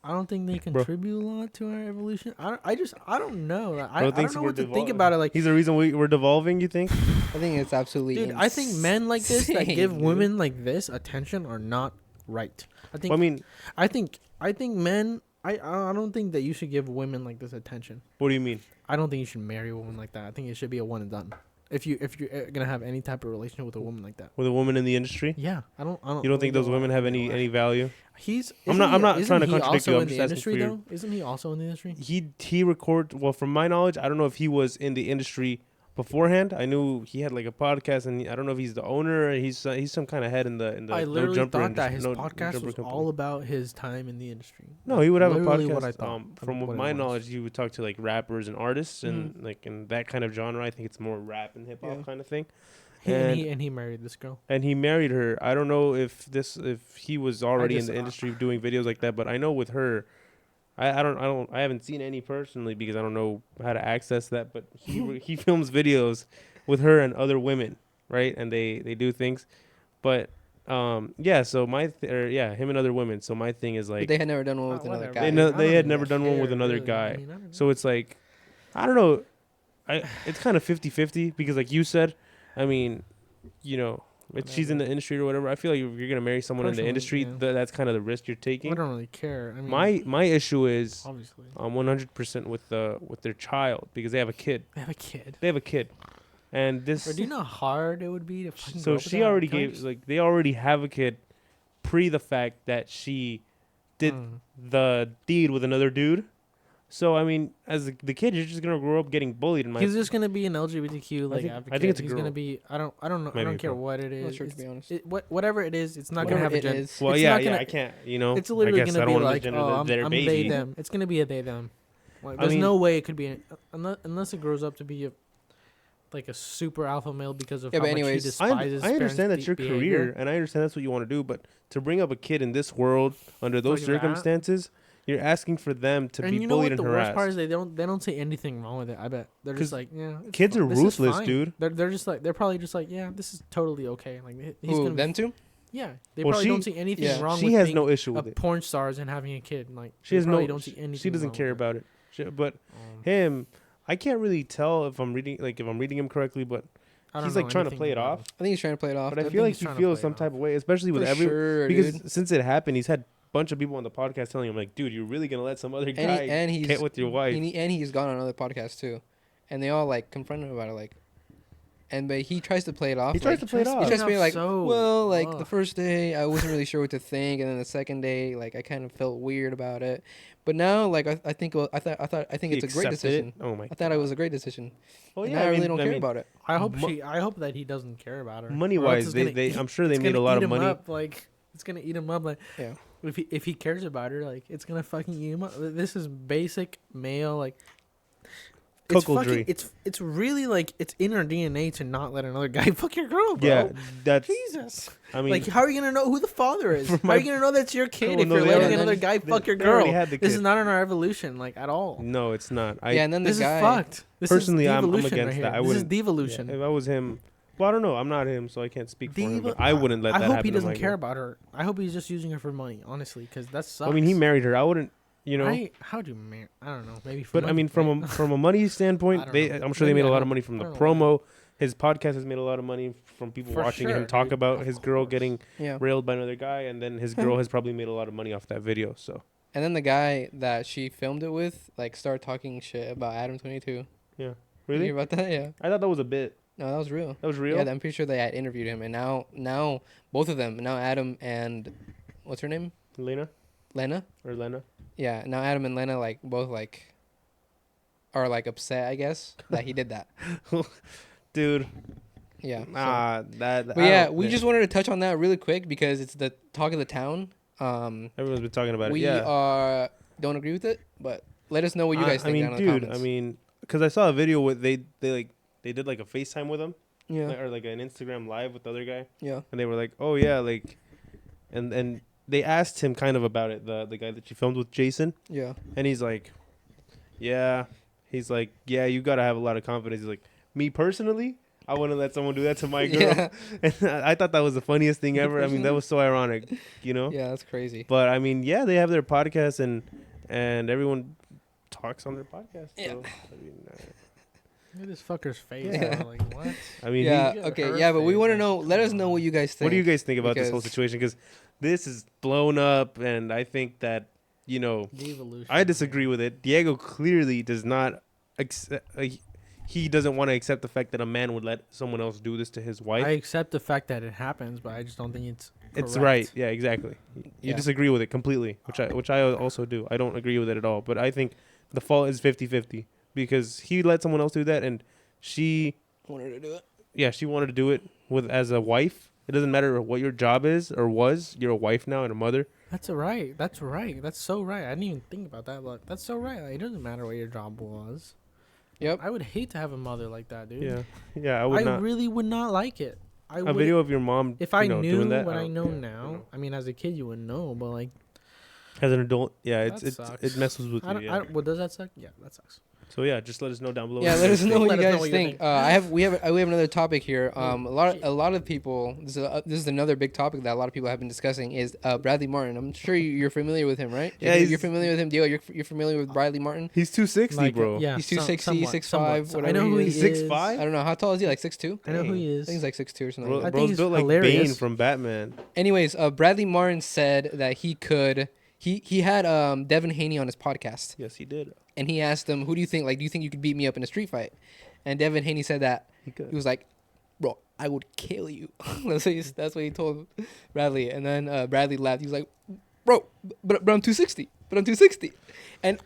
I don't think they Bro. contribute a lot to our evolution. I don't know. I Bro don't thinks know we're what to think devolving. about it. Like, He's the reason we're devolving. You think? I think it's absolutely. dude, I think men like this that insane, give dude. women like this attention are not right. I think. Well, I mean, I think men. I don't think that you should give women like this attention. what do you mean? I don't think you should marry a woman like that. I think it should be a one and done. If you're gonna have any type of relationship with a woman like that. With a woman in the industry? Yeah, I don't. You don't think those women have any value? I'm not trying to he contradict also you, I'm in just the asking industry for your- though? Isn't he also in the industry? He record well from my knowledge. I don't know if he was in the industry beforehand. I knew he had like a podcast, and I don't know if he's the owner. Or he's some kind of head in the I No literally Jumper thought that industry- his No podcast Jumper was company. all about his time in the industry. No, he would have a Literally podcast. what I thought. From What it my was. knowledge, he would talk to like rappers and artists and Mm-hmm. like in that kind of genre. I think it's more rap and hip hop Yeah. kind of thing. And he married this girl. And he married her. I don't know if he was already in just- the industry doing videos like that, but I know with her, I haven't seen any personally because I don't know how to access that. But he films videos with her and other women, right? And they do things, but yeah. So him and other women. So my thing is But like they had never done one with another Whatever. guy. They I know- don't they had even never done one with care, another really. guy. I mean, I don't know. so it's like I don't know. It's kind of 50-50 because like you said, I mean, you know. If she's in the industry or whatever, I feel like if you're gonna marry someone in the Personally, industry, yeah. that's kind of the risk you're I taking. don't really care. I mean, My issue is obviously 100% with their child because they have a kid. they have a kid. They have a kid, and this. Bro, do you know how hard it would be to fucking grow So up with she that? already Can I gave just- like they already have a kid, pre the fact that she did the deed with another dude. So I mean, as the kid, you're just gonna grow up getting bullied. In my He's just gonna be an LGBTQ like think- I advocate. think it's a He's girl. gonna be. I don't know. I Maybe don't a care girl. what it I'm not is. sure, to It's- be honest. whatever it is, it's not Whatever gonna have a it gender. is. well, it's yeah, not yeah. gonna- I can't. You know, It's literally I guess I gonna don't be want to like, gender oh, their I'm baby. they them. It's gonna be a they them. Like, I there's mean- no way it could be unless it grows up to be like a super alpha male because of Yeah, how but much he anyways, despises. I understand parents' that's your behavior. career, and I understand that's what you want to do. But to bring up a kid in this world under those Like that? circumstances, you're asking for them to And be you know bullied what and the worst part is? harassed. They don't say anything wrong with it. I bet they're 'Cause just like, yeah. it's kids are this is ruthless, fine. dude. They're just like they're probably just like, yeah, this is totally okay. Like he's Who, gonna them two? yeah. They Well, probably she- don't see anything yeah. wrong She with has being no issue a with it. porn stars and having a kid. Like She they has probably no. don't see anything. She doesn't wrong care with about it. But it. him, I can't really tell if I'm reading him correctly, but I don't he's know like trying to anything play it about off. him. I think he's trying to play it off. But I think feel like he's he trying to feels play some it type of way, especially with For sure, because dude. since it happened, he's had a bunch of people on the podcast telling him like, dude, you're really gonna let some other guy And he's get with your wife. and he's gone on other podcasts too, and they all like confront him about it, like, but he tries to play it off. He tries to play it He off. tries to be like, So, well, like the ugh. first day I wasn't really sure what to think, and then the second day, like I kind of felt weird about it, but now, like I think He it's a great accepted decision. it. Oh my. I thought it was a great decision. Well, And yeah, now I really mean- don't I care mean, about it. I hope Mo- I hope that he doesn't care about her. Money or else wise, it's they gonna eat- I'm sure they it's made a gonna lot eat of him money. Up, like it's gonna eat him up. Like Yeah. if he cares about her, like it's gonna fucking eat him up. This is basic male like. It's Cuckoldry. fucking. It's really like it's in our DNA to not let another guy fuck your girl, bro. Yeah, that's. Jesus. I mean, Like, how are you gonna know who the father is? For How my- are you gonna know that's your kid Oh, if no, you're they letting already- another guy they- fuck your they already girl? had the This kid. is not in our evolution, like at all. no, it's not. Yeah, and then This the guy. is fucked. This Personally, is I'm devolution against right that. here. I This is wouldn't- devolution. if I was him, well, I don't know. I'm not him, so I can't speak for him. But Diva- I wouldn't let I that hope happen. he to doesn't my care girl. about her. I hope he's just using her for money, honestly, because that sucks. I mean, he married her. I wouldn't. You know. How'd you marry? I don't know. Maybe. For But I money, mean, from right? a money I standpoint, don't know. I'm sure they Maybe made a I lot don't- of money from I the don't promo. His podcast has made a lot of money from people For watching sure, him talk dude. about Of his girl course. getting Yeah. railed by another guy, and then his girl has probably made a lot of money off that video. So And then the guy that she filmed it with, like, started talking shit about Adam 22. yeah, You really, hear about that? Yeah. I thought that was a bit. No, that was real. That was real. Yeah, I'm pretty sure they had interviewed him, and now both of them, now Adam and what's her name, Lena Lena. or Lena. Yeah, now Adam and Lena like both like are like upset, I guess, that he did that. Dude, Yeah. so- that. But yeah, we just wanted to touch on that really quick because it's the talk of the town. Everyone's been talking about it. We Yeah, don't agree with it, but let us know what you guys I think mean, down in the dude, comments. I mean, because I saw a video with they did like a FaceTime with him, yeah, or like an Instagram live with the other guy. yeah, And they were like, "Oh yeah, like," and they asked him kind of about it, the guy that you filmed with, Jason, yeah, and he's like, "Yeah," he's like, "Yeah, you gotta have a lot of confidence." He's like, "Me personally, I wouldn't let someone do that to my girl. Yeah. And I thought that was the funniest thing ever. I mean, that was so ironic, you know. Yeah, that's crazy. But I mean, yeah, they have their podcast and everyone talks on their podcast. So, Yeah. I mean, Look at this fucker's face. Yeah. Bro. Like what? I mean, Yeah. he- Okay. her Yeah, but we face, want to like, know. Let us know what you guys think. what do you guys think about this whole Because- situation? Because this is blown up, and I think that The evolution. I disagree with it. Diego clearly does not. He doesn't want to accept the fact that a man would let someone else do this to his wife. I accept the fact that it happens, but I just don't think it's. It's correct. right. Yeah, exactly. You Yeah. disagree with it completely, which I also do. I don't agree with it at all. But I think the fault is 50-50 because he let someone else do that, and she, wanted to do it. yeah, she wanted to do it with as a wife. It doesn't matter what your job is or was. You're a wife now and a mother. That's right. That's right. That's so right. I didn't even think about that, but that's so right. Like, it doesn't matter what your job was. Yep. I would hate to have a mother like that, dude. Yeah, yeah. I would I not. really would not like it. I A would. video of your mom, If I knew doing that, what I don't- know yeah, now, I mean, as a kid, you wouldn't know, but like, As an adult, yeah, That it sucks. messes with I you. don't, Yeah. well, does that suck? Yeah, that sucks. So yeah, just let us know down below. Yeah, what let you us guys know what Let you us know guys what you think. think. We have another topic here. Oh, A lot of people. This is another big topic that a lot of people have been discussing. Is Bradley Martyn? I'm sure you're familiar with him, right? Yeah, you're he's- familiar with him, Dio. You're familiar with Bradley Martyn? He's 260, Like, bro. yeah, He's some- 260, somewhat, 6'5", somewhat. So I whatever know he who he is. is. 6'5"? I don't know how tall is he. Like 6'2". I know who he I is. think he's like 6'2" or something. Bro, like that. think bro's he's built like hilarious. Bane from Batman. Anyways, Bradley Martyn said that he could. He had Devin Haney on his podcast, Yes, he did. and he asked him, "Who do you think? Like, do you think you could beat me up in a street fight?" And Devin Haney said that He could. he was like, "Bro, I would kill you." That's what he told Bradley, and then Bradley laughed. He was like, "Bro, but I'm 260. But I'm 260." And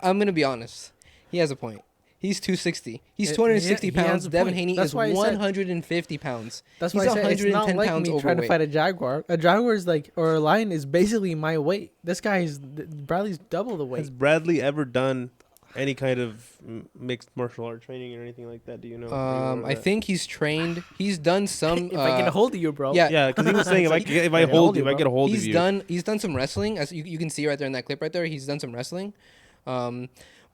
I'm gonna be honest, he has a point. He's 260. He's Yeah, 260 he has pounds. a Devin point. Haney That's is why I said- 150 pounds. That's He's why I said it's not 110 like pounds me trying to overweight. fight a jaguar. A jaguar is like, or a lion is basically my weight. This guy's Bradley's double the weight. Has Bradley ever done any kind of mixed martial art training or anything like that? Do you know? Are you aware of I that? think he's trained. He's done some. if I get a hold of you, bro. yeah, Yeah, because he was saying if I If I hold hold you, you, if I get a hold of he's you. done some wrestling, as you can see right there in that clip right there. He's done some wrestling.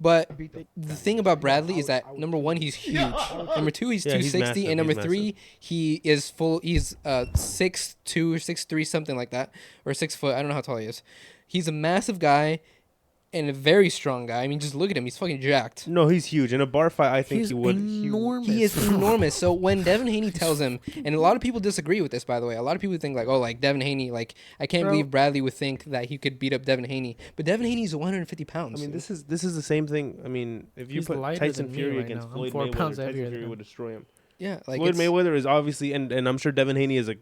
But the thing about Bradley is that number one, he's huge. Number two, he's Yeah, he's 260, massive, and number he's three, he is full. He's 6'2", 6'3", something like that, or 6 foot. I don't know how tall he is. He's a massive guy and a very strong guy. I mean, just look at him. He's fucking jacked. No, he's huge. In a bar fight, I think He's he would. enormous. He is enormous. So when Devin Haney tells him, and a lot of people disagree with this, by the way. A lot of people think like, oh, like Devin Haney, like I can't Bro. believe Bradley would think that he could beat up Devin Haney. But Devin Haney's 150 pounds. I mean, this is the same thing. I mean, if you He's put lighter Tyson than me Fury right against now. I'm Floyd 4 Mayweather, pounds Tyson heavier Fury than would destroy him. yeah, like Floyd it's- Mayweather is obviously, and I'm sure Devin Haney is a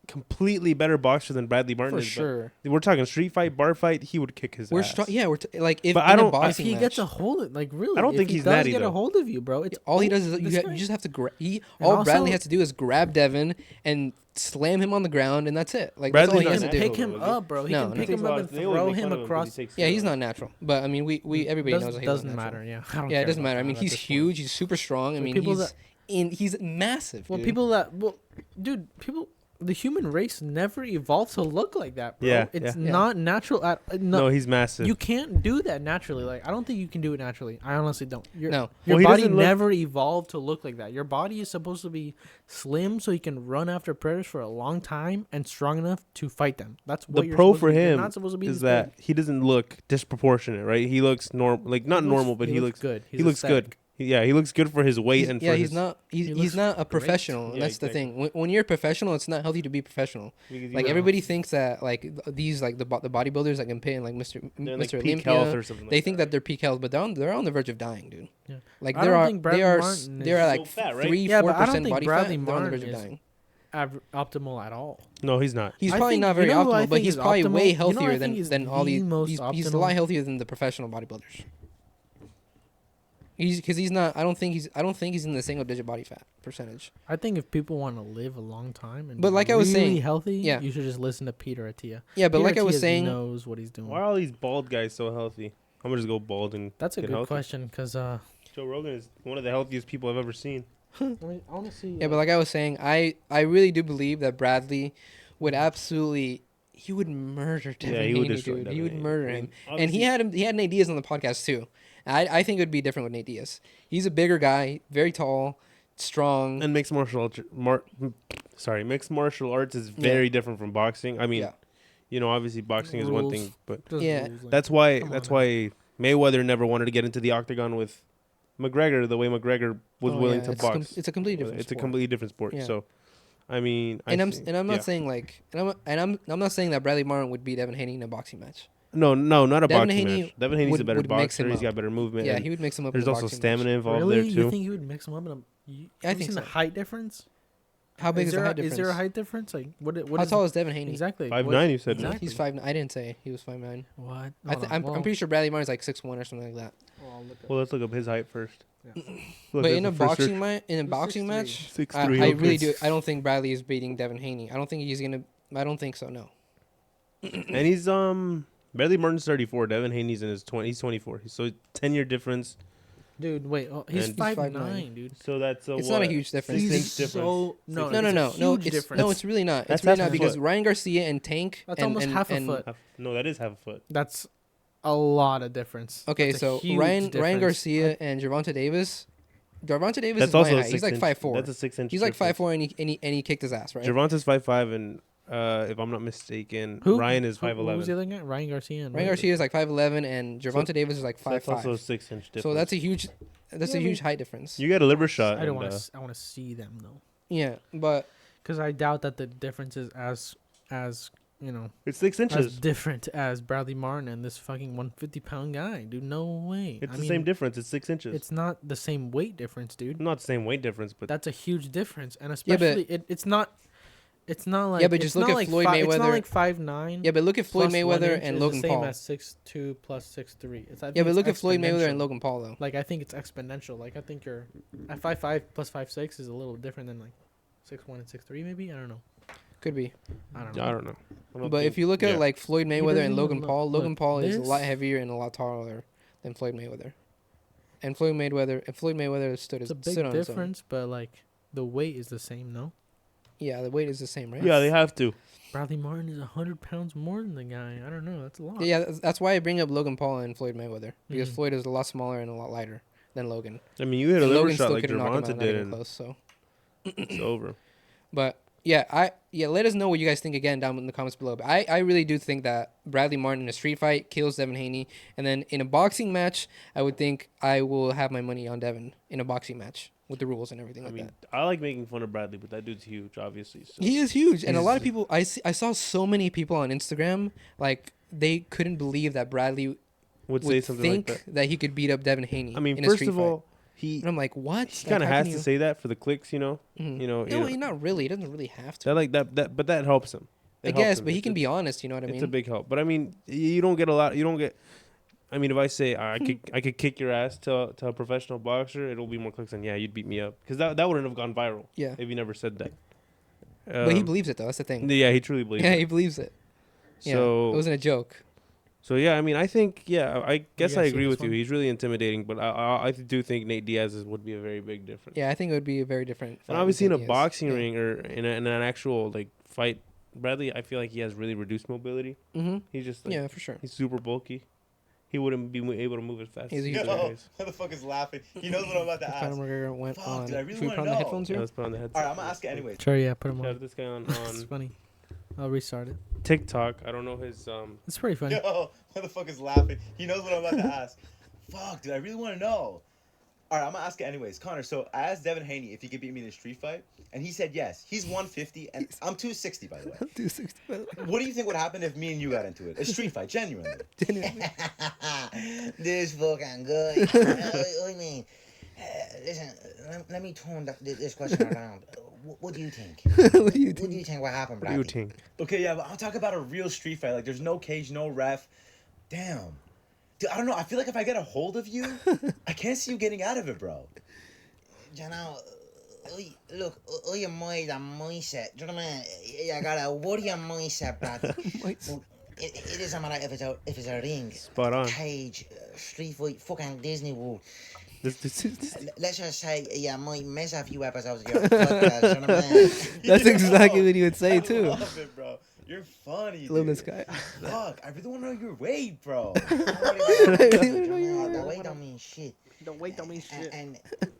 completely better boxer than Bradley Martyn for is. sure. But we're talking street fight, bar fight. He would kick his We're ass. strong. Yeah, like if But in I a don't- If boxing he match, gets a hold of, like really, I don't if think he he's does natty, get a though. hold of you, bro. It's all he does is this you guy- just have to grab. And All Bradley also- has to do is grab Devin and slam him on the ground, and that's it. Like Bradley's that's all he not has He to can do. pick him natural, up, bro. He No, can no. pick him up and throw him across. Yeah, he's not natural. But I mean, we everybody knows that he's doesn't not natural. matter. Yeah, I don't Yeah, it care doesn't about matter. I that mean, at he's this point. huge. He's super strong. I The mean, people he's massive. Well, dude. people that dude, the human race never evolved to look like that, bro. Yeah, It's yeah. not natural. No, he's massive. You can't do that naturally. Like I don't think you can do it naturally. I honestly don't. No. Your Well, he body doesn't look- never evolved to look like that. Your body is supposed to be slim so you can run after predators for a long time and strong enough to fight them. That's what the you're pro supposed for to be. You're him not supposed to be is this that he doesn't look disproportionate, right? He looks normal, like big. not He looks- normal, but he looks good. he looks good. He looks good for his weight and for he's his. not He he's looks not a great. professional. And Yeah, that's exactly. the thing. When you're a professional, it's not healthy to be professional. because Like you- everybody thinks that like these like the bodybuilders that compete in like they're in, Mr. like peak Olympia, health or something. they like think that they're peak health, but they're on the verge of dying, dude. Yeah. Like I there don't are think Bradley Martyn they're is like so fat, right? 3-4% Yeah, but I don't think body Bradley fat. They're on the Martyn verge of is- dying. Optimal at all. No, he's not. He's I probably think- not you very know who I optimal, but think he's is probably optimal? way You know who I healthier think is than all the these. most He's a optimal? lot healthier than the professional bodybuilders. He's not. I don't think he's in the single digit body fat percentage. I think if people want to live a long time and But be like I was really saying, healthy, yeah. you should just listen to Peter Attia. Yeah, but Peter like I was Attia saying, knows what he's doing. Why are all these bald guys so healthy? I'm gonna just go bald and That's a get good healthy. question because Joe Rogan is one of the healthiest people I've ever seen. I want to see. yeah, but like I was saying, I really do believe that Bradley would absolutely. He would murder Devin Yeah, he would Haney, destroy dude. Devin He would Haney. murder I him. mean, And he obviously- had ideas on the podcast too. I think it would be different with Nate Diaz. He's a bigger guy, very tall, strong. And mixed martial arts is very different from boxing. I mean, Yeah. you know, obviously boxing is one thing, but Just Yeah. rules, like, that's come why on, Mayweather never wanted to get into the octagon with McGregor the way McGregor was Oh, willing yeah, to it's box. it's a completely different. It's a sport. completely different sport. Yeah. So, I mean, And I'm not yeah. saying like, I'm not saying that Bradley Martin would beat Devin Haney in a boxing match. No, not a Devin boxing Haney match. Devin Haney's a better would mix him boxer. He's up. got better movement. Yeah, and he would mix him up. there's in a also boxing stamina match. involved really? there too. You think he would mix them up? I think seen so. the height difference? How big is the height difference? Is there a height difference? Like what? What How is tall is Devin Haney? exactly? 5'9", you said. Exactly. He's 5'9". I didn't say he was 5'9". What? I'm pretty sure Bradley Martin's like 6'1" or something like that. Well, let's look up his height first. Yeah. Look, But that's in a the first boxing search. match, 6'3", I okay. really do. I don't think Bradley is beating Devin Haney. I don't think he's gonna. I don't think so. No. And he's Bradley Martin's 34. Devin Haney's in his 20. He's 24. So 10-year difference. Dude, wait. He's And- 5'9", dude. So that's It's not a huge difference. 6 He's inch difference. so no, No. it's a huge It's, difference. no, it's really not. That's It's really half not a because foot. Ryan Garcia and Tank. That's and, almost and, half a and- foot. No, that is half a foot. That's a lot of difference. Okay, That's a so huge Ryan difference. Garcia and Gervonta Davis. Gervonta Davis That's is also my a height. He's 6 like inch. 5'4". That's a 6 inch. He's like difference. 5'4", and he kicked his ass, right? Gervonta's 5'5", and if I'm not mistaken, Who? Ryan is Who was the 5'11". other guy? Ryan Garcia. And Ryan Garcia is like 5'11", and Gervonta So- Davis is like So that's also a 5'5". 6 inch difference. So that's a huge Yeah, huge height difference. You got a liver shot. I don't and, want to. I want to see them though, Yeah, but because I doubt that the difference is as you know it's 6 as inches. different as Bradley Martin and this fucking 150-pound guy, dude. No way. It's I the mean, same difference. It's 6 inches. It's not the same weight difference, dude. Not the same weight difference, but That's a huge difference, and Yeah, but- especially it's not. It's not like Yeah, but it's just look not at like Floyd It's Mayweather. not like 5'9". yeah, but look at Floyd plus 1 Mayweather inch and is Logan the same Paul. as 6'2" plus 6'3". I think Yeah, but it's look at Floyd Mayweather and exponential. Logan Paul though. Like I think it's exponential. Like I think you're at 5'5" plus 5'6" is a little different than like 6'1" and 6'3" maybe. I don't know. Could be. I don't know. I don't know. I don't But think- if you look at yeah. like Floyd Mayweather doesn't and Logan even Paul, look- Logan Paul is a this- lot heavier and a lot taller than Floyd Mayweather. And Floyd Mayweather stood It's a stood big on his own. difference, but like the weight is the same. No, Yeah, the weight is the same, right? yeah, they have to. Bradley Martin is 100 pounds more than the guy. I don't know. That's a lot. Yeah, that's why I bring up Logan Paul and Floyd Mayweather because Mhm. Floyd is a lot smaller and a lot lighter than Logan. I mean, you hit a And liver Logan shot still like could've knocked him out, Gervonta not did, even and close. So, it's over. but yeah, let us know what you guys think again down in the comments below. But I really do think that Bradley Martin in a street fight kills Devin Haney, and then in a boxing match, I would think I will have my money on Devin in a boxing match with the rules and everything I like mean, that. I like making fun of Bradley, but that dude's huge, obviously. So. He is huge, and a lot of He's- people I saw so many people on Instagram like they couldn't believe that Bradley would say would something think like that. that he could beat up Devin Haney. I mean, in a first street of fight. all, he And I'm like, what? he kind of has to say that for the clicks, you know. Mhm. You know, No, not really. He doesn't really have to. that like that, but that helps him. I It helps guess, him. but he It's- can be honest. You know what I It's mean? a big help. But I mean, you don't get a lot. You don't get. I mean, if I say I could kick your ass to a professional boxer, it'll be more clicks than you'd beat me up, because that wouldn't have gone viral Yeah, if he never said that. but he believes it though. That's the thing. Yeah, he truly believes. Yeah, it. he believes it. Yeah, So it wasn't a joke. So yeah, I mean, I think I guess guys I see agree this with you. one? He's really intimidating, but I do think Nate Diaz's would be a very big difference. Yeah, I think it would be a very different. And fight obviously in a with Diaz. boxing Yeah. ring or in an actual like fight, Bradley, I feel like he has really reduced mobility. Mm-hmm. He's just like, Yeah, for sure. he's super bulky. He wouldn't be able to move as fast. He's as a these huge- other Yo, guys. motherfucker's laughing. He knows what I'm about to Conor ask. McGregor went Fuck, on. dude, I really Should we wanna put on the know. headphones Yeah, here? let's put on the headset. All right, I'm gonna ask it anyways. Sure, yeah, put him Should on. have this guy on It's funny. I'll restart it. TikTok. I don't know his It's pretty funny. Yo, motherfucker's laughing. He knows what I'm about to ask. Fuck, dude, I really want to know. All right, I'm gonna ask it anyways. Connor, so I asked Devin Haney if he could beat me in a street fight, and he said yes. He's 150, and I'm 260, by the way. 260. What do you think would happen if me and you got into it? A street fight, genuinely. This fucking good. I mean, listen, let me turn this question around. What do you think? What do you What do you think? What happened, what do you Bradley? think? Okay, yeah, but I'll talk about a real street fight. Like, there's no cage, no ref. Damn. Dude, I don't know. I feel like if I get a hold of you, I can't see you getting out of it, bro. You know, look, your mindset. Do you know what I mean? I got a warrior mindset, Bradley. It doesn't matter if it's a ring, Spot on. cage, street fight, fucking Disney World. This Let's just say, yeah, I might miss a few episodes of your podcast. You know what I mean? That's exactly what he would say I too. love it, bro. You're funny, Love dude. this guy. Fuck, I really want to know your weight, bro. The weight don't mean shit. Don't wait, don't mean shit. And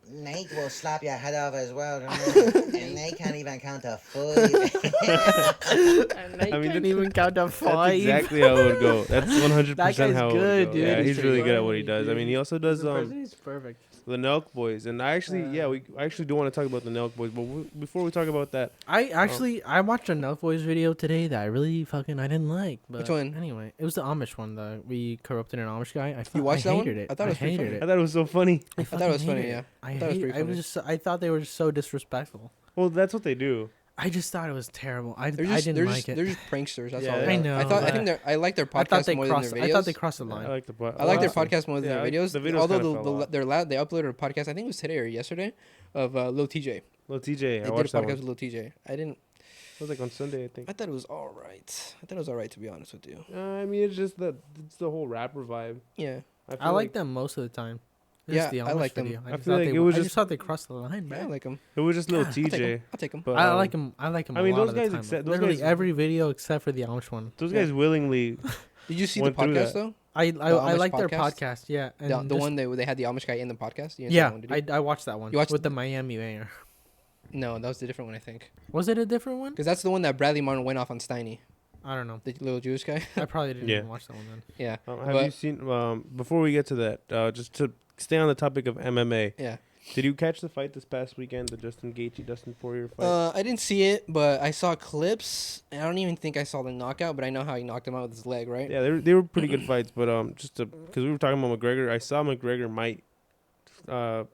Nate will slap your head off as well. And Nate can't even count to 5. I mean, can't even count to That's 5. exactly how it would go. That's 100% That guy's how it good, would go. dude. Yeah, he's really good at what he Funny, does. I mean, he also does He's perfect. the Nelk Boys, and I actually, we actually do want to talk about the Nelk Boys, but before we talk about that, I watched a Nelk Boys video today that I really I didn't like. But Which one? Anyway, it was the Amish one. We corrupted an Amish guy. You watched I that one? hated it. I thought it was pretty hated funny. I thought it was so funny. I thought it was fucking funny, hated yeah. it. I thought it was pretty I was funny. just I thought they were just so disrespectful. Well, that's what they do. I just thought it was terrible. I They're just, didn't they're like just, it. They're just pranksters. That's Yeah, all. They I are. know, I but think I like their I thought podcast they more crossed. than their videos. I thought they crossed the I line. like the. I like their honestly. podcast more than Yeah, their videos. the videos Although kinda fell off. they're loud, they uploaded a podcast. I think it was today or yesterday of Lil TJ. Lil TJ, They I did a watched that podcast one. with Lil TJ. It was like on Sunday, I think. I thought it was all right. I thought it was all right, to be honest with you. I mean, it's just it's the whole rapper vibe. Yeah. feel I like them most of the time. This Yeah, is the I Amish like them. video. I I just feel thought like they it was I just- just thought they crossed the line, Yeah, I man. like them. It was just Lil I'll take TJ. them. I'll take them. But I like them. I like them. I mean, a lot those of the guys time, accept- though. those Literally guys- every video except for the Amish one. Those Yeah. guys willingly. Did you see the went through podcast that. though? I Amish like their podcast? podcast. Yeah, and The just- one they had the Amish guy in the podcast. You didn't see Yeah, that one, did you? I watched that one. You watched with the Miami mayor. No, that was the different one, I think. Was it a different one? Because that's the one that Bradley Martin went off on Steiny, I don't know. the little Jewish guy. I probably didn't Yeah. even watch that one then. Yeah. Have But- you seen? Before we get to that, just to stay on the topic of MMA, Yeah. did you catch the fight this past weekend, the Justin Gaethje Dustin Poirier fight? I didn't see it, but I saw clips. And I don't even think I saw the knockout, but I know how he knocked him out with his leg, right? Yeah, they were pretty good fights, but just because we were talking about McGregor, I saw McGregor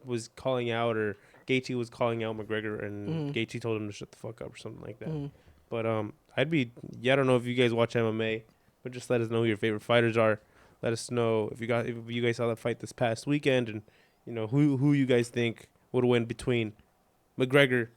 was calling out, or Gaethje was calling out McGregor, and Gaethje told him to shut the fuck up or something like that. Mhm. But I don't know if you guys watch MMA, but just let us know who your favorite fighters are. Let us know if you guys saw that fight this past weekend, and you know who you guys think would win between McGregor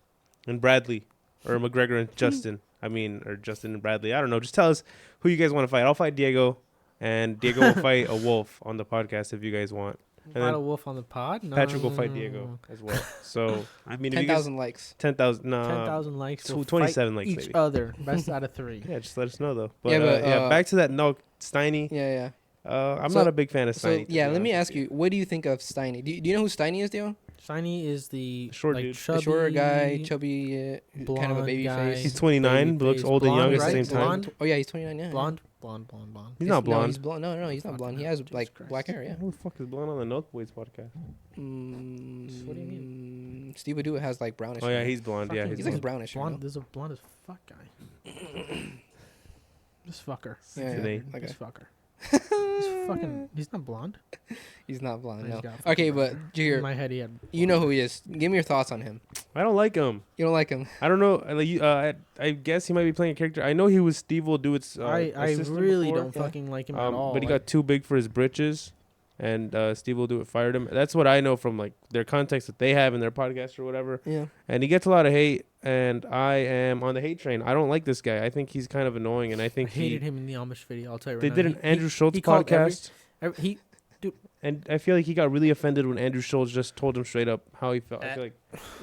and Bradley, or McGregor and Justin. Or Justin and Bradley. I don't know. Just tell us who you guys want to fight. I'll fight Diego, and Diego will fight a wolf on the podcast if you guys want. And Fight then a wolf on the pod? No. Patrick will fight Diego as well. So if you guys 10,000 likes. 10,000, no, 10,000 likes. We'll 27 fight likes, each maybe. other. Best out of 3. Yeah, just let us know though. But, Yeah, but, back to that. No, Steiny. Yeah, yeah. I'm So- not a big fan of So, Steiny. to yeah, be let me honest ask with you, what do you think of Steiny? Do you know who Steiny is, Theo? Shiny is the Short like dude. chubby, The shorter guy, chubby, kind of a blonde baby guy. face. He's 29, baby but looks face. old and young Blonde, at the right? same time. Blonde? Oh, yeah, he's 29, yeah. Blonde. He's not No, blonde. he's blonde. No, he's not blonde. He has, Jesus like, Christ. black hair, yeah. Who the fuck is blonde on the Milk Boys podcast? What do you mean? Steve Adu has, like, brownish Oh yeah, hair. he's blonde. Yeah, Fucking he's He's, like, blonde. brownish. Blonde. There's a blonde as fuck guy. This fucker. Yeah, Today. yeah. This Okay. fucker. He's fucking. He's not blonde. He's not blonde, He's no. got fucking Okay, brown but hair. In Jahir, my head, he had. you know who he is. Give me your thoughts on him. I don't like him. You don't like him? I don't know. I guess he might be playing a character. I know he was Steve Will Do It's. I assistant really before. don't fucking like him at all. But he like, got too big for his britches, and Steve Will Do It fired him. That's what I know from like their context that they have in their podcast or whatever. Yeah. And he gets a lot of hate, and I am on the hate train. I don't like this guy. I think he's kind of annoying, and I I think hated him in the Amish video. I'll tell you right They now. did an Andrew Schulz he called podcast, he and I feel like he got really offended when Andrew Schulz just told him straight up how he felt. I feel like,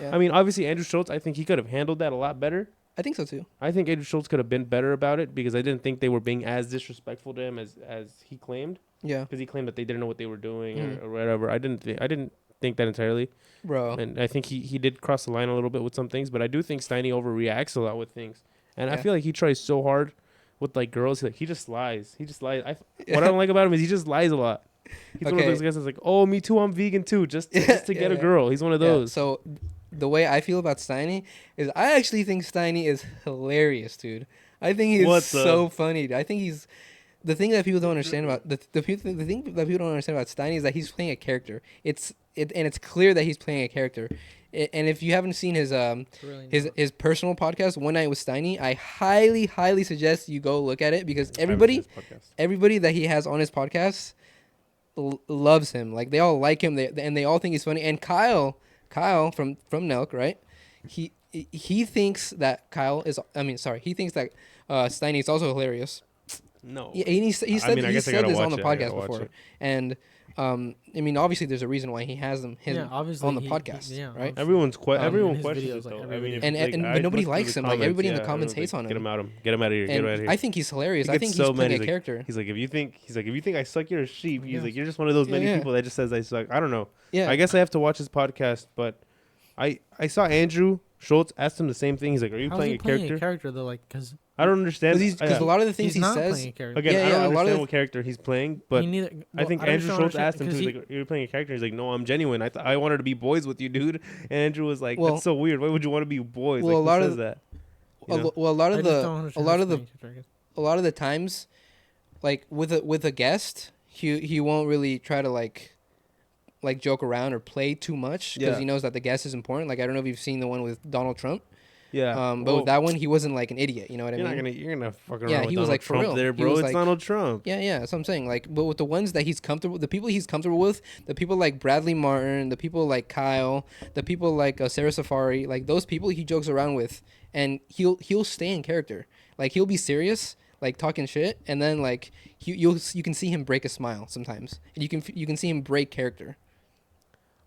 Yeah. I mean, obviously Andrew Schulz, I think he could have handled that a lot better. I think so, too. I think Andrew Schulz could have been better about it because I didn't think they were being as disrespectful to him as he claimed. Yeah. Because he claimed that they didn't know what they were doing Mhm. or whatever. I didn't think that entirely, Bro. and I think he did cross the line a little bit with some things. But I do think Steiny overreacts a lot with things, and I Yeah. feel like he tries so hard with like girls. He just lies. What I don't like about him is he just lies a lot. He's one of Okay. those guys that's like, oh, me too, I'm vegan too, just to get a Yeah. girl. He's one of Yeah, those. so the way I feel about Steiny is I actually think Steiny is hilarious, dude. I think he's What the- so funny. Dude. I think he's the thing that people don't understand about the thing that people don't understand about Steiny is that he's playing a character. It's clear that he's playing a character. And if you haven't seen his really his personal podcast, One Night with Steiny, I highly suggest you go look at it because I haven't seen his podcast. everybody that he has on his podcast loves him. Like they all like him, and they all think he's funny. And Kyle from Nelk, right? He thinks that he thinks that Steiny is also hilarious. No. Yeah, and he said I mean, I he guess I said gotta this on watch the it. I gotta podcast watch before, it. and I mean, obviously, there's a reason why he has them obviously on the he- podcast, yeah, right? obviously. Everyone in his questions videos, it like, though. every I mean, video. if, And I but nobody look through likes the him. Like, everybody in the comments, comments hates on Get him. him out. Get him out of here. Get him out of And here. I think he's hilarious. He I gets think he's so playing mad. a character. He's like, if you think I suck, you're a sheep. He's Yeah. like, you're just one of those many Yeah. people that just says I suck. I don't know. Yeah. I guess I have to watch his podcast, but I saw Andrew Schulz asked him the same thing. He's like, are you How's playing he a playing character? a character though? Like, because I don't understand. Because a lot of the things he's he not says. playing a character. Again, Yeah, I yeah, don't a lot of understand the- what character he's playing, but Me neither. I think Andrew Schulz asked him too. because He's like, "You're playing a character." He's like, "No, I'm genuine. I wanted to be boys with you, dude." And Andrew was like, Well- "That's so weird. Why would you want to be boys?" Well, like, a lot who of says that? a You know? lo- well, a lot I of just the don't a understand lot who's of the playing a character. a lot of the times, like with a guest, he won't really try to like joke around or play too much because Yeah. he knows that the guest is important. Like I don't know if you've seen the one with Donald Trump. Yeah. But with that one, he wasn't like an idiot. You know what I mean? You're gonna fuck around Yeah, with he was Donald like, for Trump real. there, He bro. was It's like- Donald Trump. Yeah, that's what I'm saying. Like, but with the ones that he's comfortable, the people he's comfortable with, the people like Bradley Martyn, the people like Kyle, the people like Sarah Safari, like those people he jokes around with, and he'll stay in character. Like he'll be serious, like talking shit, and then like you can see him break a smile sometimes, and you can see him break character.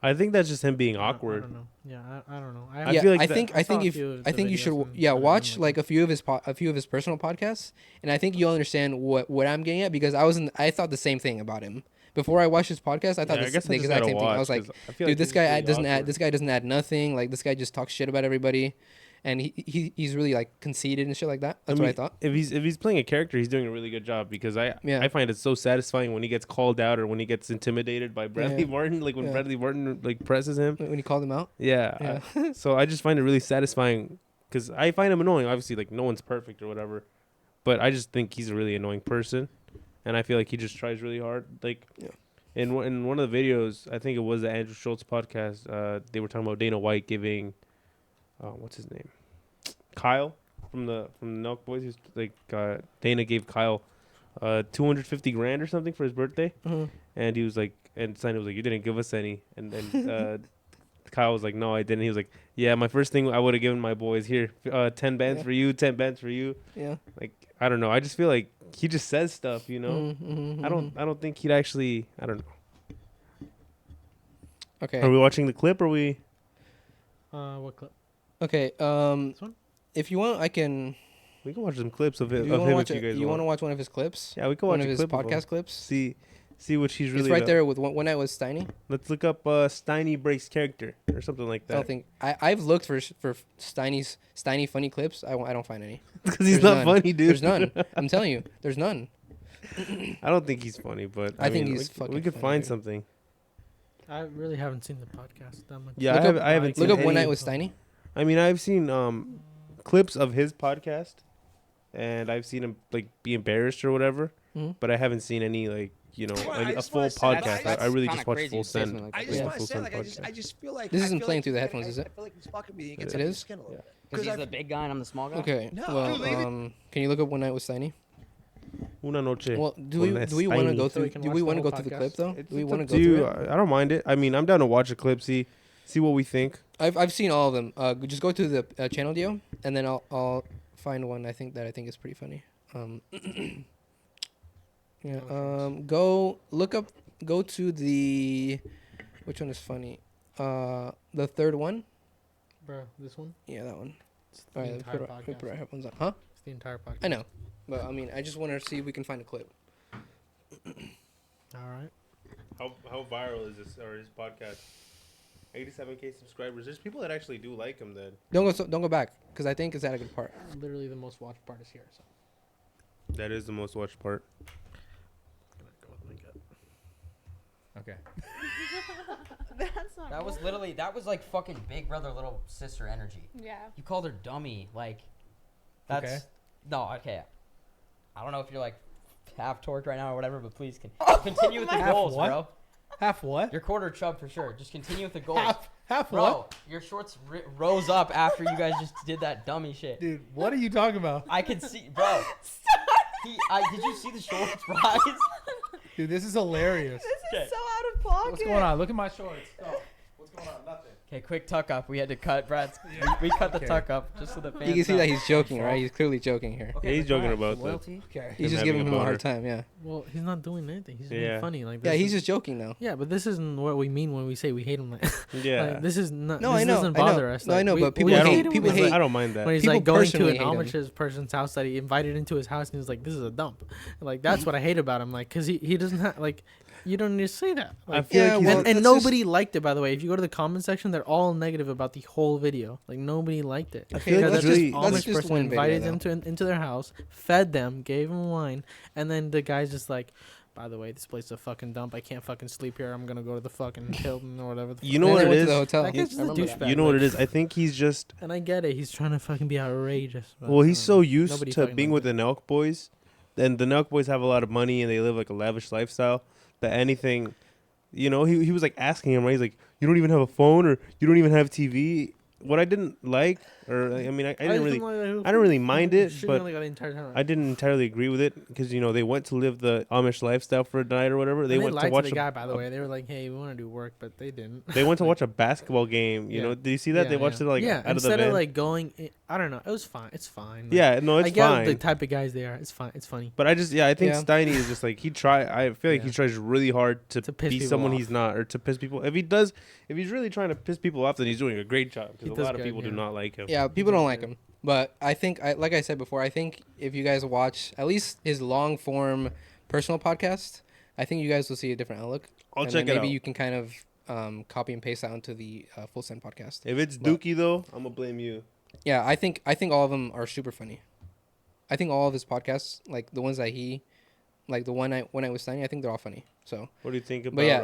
I think that's just him being I awkward. don't know. Yeah, I don't know. I yeah, feel like I that- think I I saw think a if few of I the think you videos should and yeah I didn't watch like like a few of his personal podcasts, and I think you'll understand what I'm getting at because I thought the same thing about him before I watched his podcast. I thought Yeah, I the guess I just exact gotta same thing. I watch, was like, 'cause I feel dude, like this he's guy pretty doesn't add awkward. this guy doesn't add nothing. Like this guy just talks shit about everybody, and he's really like conceited and shit like that. That's what I thought. If he's playing a character, he's doing a really good job because I Yeah. find it so satisfying when he gets called out or when he gets intimidated by Bradley Yeah. Martyn. Like when Yeah. Bradley Martyn like presses him. When he called him out. Yeah. Yeah. So I just find it really satisfying because I find him annoying. Obviously, like no one's perfect or whatever, but I just think he's a really annoying person, and I feel like he just tries really hard. Like, Yeah. in one of the videos, I think it was the Andrew Schulz podcast. They were talking about Dana White giving, what's his name, Kyle from the Nelk Boys. He was like Dana gave Kyle, $250,000 or something for his birthday, Mhm. and he was like, and Steiny was like, you didn't give us any, and then. Kyle was like, no, I didn't. He was like, yeah, my first thing I would have given my boys here, 10 bands Yeah. for you, 10 bands for you. Yeah. Like, I don't know. I just feel like he just says stuff, you know. Mhm, I don't think he'd actually. I don't know. Okay. Are we watching the clip? Or are we? What clip? Okay. This one? If you want, I can. We can watch some clips of it You of want to him watch? if you guys You want to want. watch one of his clips? Yeah, we can One watch of a his clip of him. podcast clips. See what she's really. It's right about. there with one night with Steiny. Let's look up Steiny breaks character or something like I don't that. think I've looked for Steiny funny clips. I don't find any. Because he's There's not none. funny, dude. There's none. I'm telling you, there's none. I don't think he's funny, but I think mean, he's fucking we could funny, find dude. something. I really haven't seen the podcast that much. Yeah, Look I up- haven't Look seen up one any- night with Steiny. I mean, I've seen clips of his podcast, and I've seen him like be embarrassed or whatever. Mhm. But I haven't seen any like Well, I a just full wanna say that- podcast. that's I really kinda just watch crazy full to say send. something like I that. just Yeah. want to Full say, Send like, I podcast. just feel like This I isn't feel playing like through the I- headphones, I- is it? I feel like he's fucking me. It It gets is. under It my is? skin a little bit. Because he's I've- the big guy and I'm the small guy. Okay. No, Well, dude, can you look up one night with Steiny? Una noche. Well, con do we want to Steiny. go So through? we can Do watch we the want to whole go through the podcast? clip though? It's Do we up want to to go through you. it? I don't mind it. I mean, I'm down to watch a clip, see what we think. I've seen all of them. Just go to the channel Dio, and then I'll find one I think is pretty funny. Yeah. Go to the which one is funny? The third one. Bro, this one? Yeah, that one. It's the All right, entire we podcast. put our headphones on. Huh? It's the entire podcast. I know, but I mean, I just want to see if we can find a clip. All right. How viral is this or his podcast? 87K subscribers. There's people that actually do like him. Then Don't go back because I think it's at a good part. Literally the most watched part is here. So that is the most watched part. I'm gonna go with my gut. Okay. That's not That was cool. literally, that was like fucking big brother, little sister energy. Yeah. You called her dummy. Like, that's. Okay. No, okay. I don't know if you're like half torqued right now or whatever, but please continue with the Half goals, what? bro. Half what? You're quarter chub for sure. Just continue with the goals. Half Bro, what? your shorts rose up after you guys just did that dummy shit. Dude, what are you talking about? I could see, bro. Did you see the shorts rise? Dude, this is hilarious. This Okay. is so out of pocket. What's going on? Look at my shorts. Go. What's going on? Nothing. Okay, quick tuck up. We had to cut Brad's. We cut the tuck up just so the fans You can see know. that he's joking, right? He's clearly joking here. Yeah, he's joking about that. loyalty. Okay. He's just having giving a him a hard boner. time, yeah. Well, he's not doing anything. He's Yeah. being funny. Like Yeah, this he's is- just joking though. Yeah, but this isn't what we mean when we say we hate him. Like, Yeah. like, this is not. No, this I know, doesn't I know. bother us. No, I Like, know, we- but people we Yeah, I hate- don't- people when he's hate- I don't mind that. when he's People like going to personally an hate him. Amish person's house that he invited into his house, and he's like, "This is a dump." Like that's what I hate about him. Like, cause he doesn't have like. You don't need to say that. I Like, feel Yeah, like he's well, and that's nobody liked it, by the way. If you go to the comment section, they're all negative about the whole video. Like nobody liked it. I feel like Because that's that's really- just that's Amish just person one video, invited though. them into their house, fed them, gave them wine, and then the guy's just like, "By the way, this place is a fucking dump. I can't fucking sleep here. I'm gonna go to the fucking Hilton or whatever." The You fuck." know And what they it went is? to the hotel. That guy's just I a remember that. douchebag. You know what like- it is? I think he's just. And I get it. He's trying to fucking be outrageous. but Well, I he's don't so know. used Nobody to fucking being liked with the Nelk boys, and the Nelk boys have a lot of money and they live like a lavish lifestyle. That anything, you know, he was like asking him, right? He's like, "You don't even have a phone, or you don't even have TV." What I didn't like, or I mean, I didn't really. I don't really mind it, but I didn't entirely agree with it because you know they went to live the Amish lifestyle for a night or whatever. They They went lied to watch the a, guy, by the way. They were like, "Hey, we want to do work," but they didn't. They went to watch a basketball game. You Yeah. know, did you see that? They watched it like yeah. out of the Instead van. of like going, I don't know. It was fine. It's fine. Like, Yeah, no, it's I get fine. the type of guys they are. It's fine. It's funny. But I just, I think Yeah. Steiny is just like I feel like Yeah. he tries really hard to To piss be people someone off. he's not, or to piss people. If he's really trying to piss people off, then he's doing a great job He because a does lot of good, people do yeah. not like him. Yeah, people don't like him. But I think, like I said before, I think if you guys watch at least his long form personal podcast, I think you guys will see a different outlook. I'll And check then it maybe out. you can kind of copy and paste that onto the Full Send podcast. If it's But- Dookie though, I'm gonna blame you. Yeah, I think all of them are super funny. I think all of his podcasts, like the ones that he, like the one when I was Steiny, I think they're all funny. So, What do you think about? but yeah,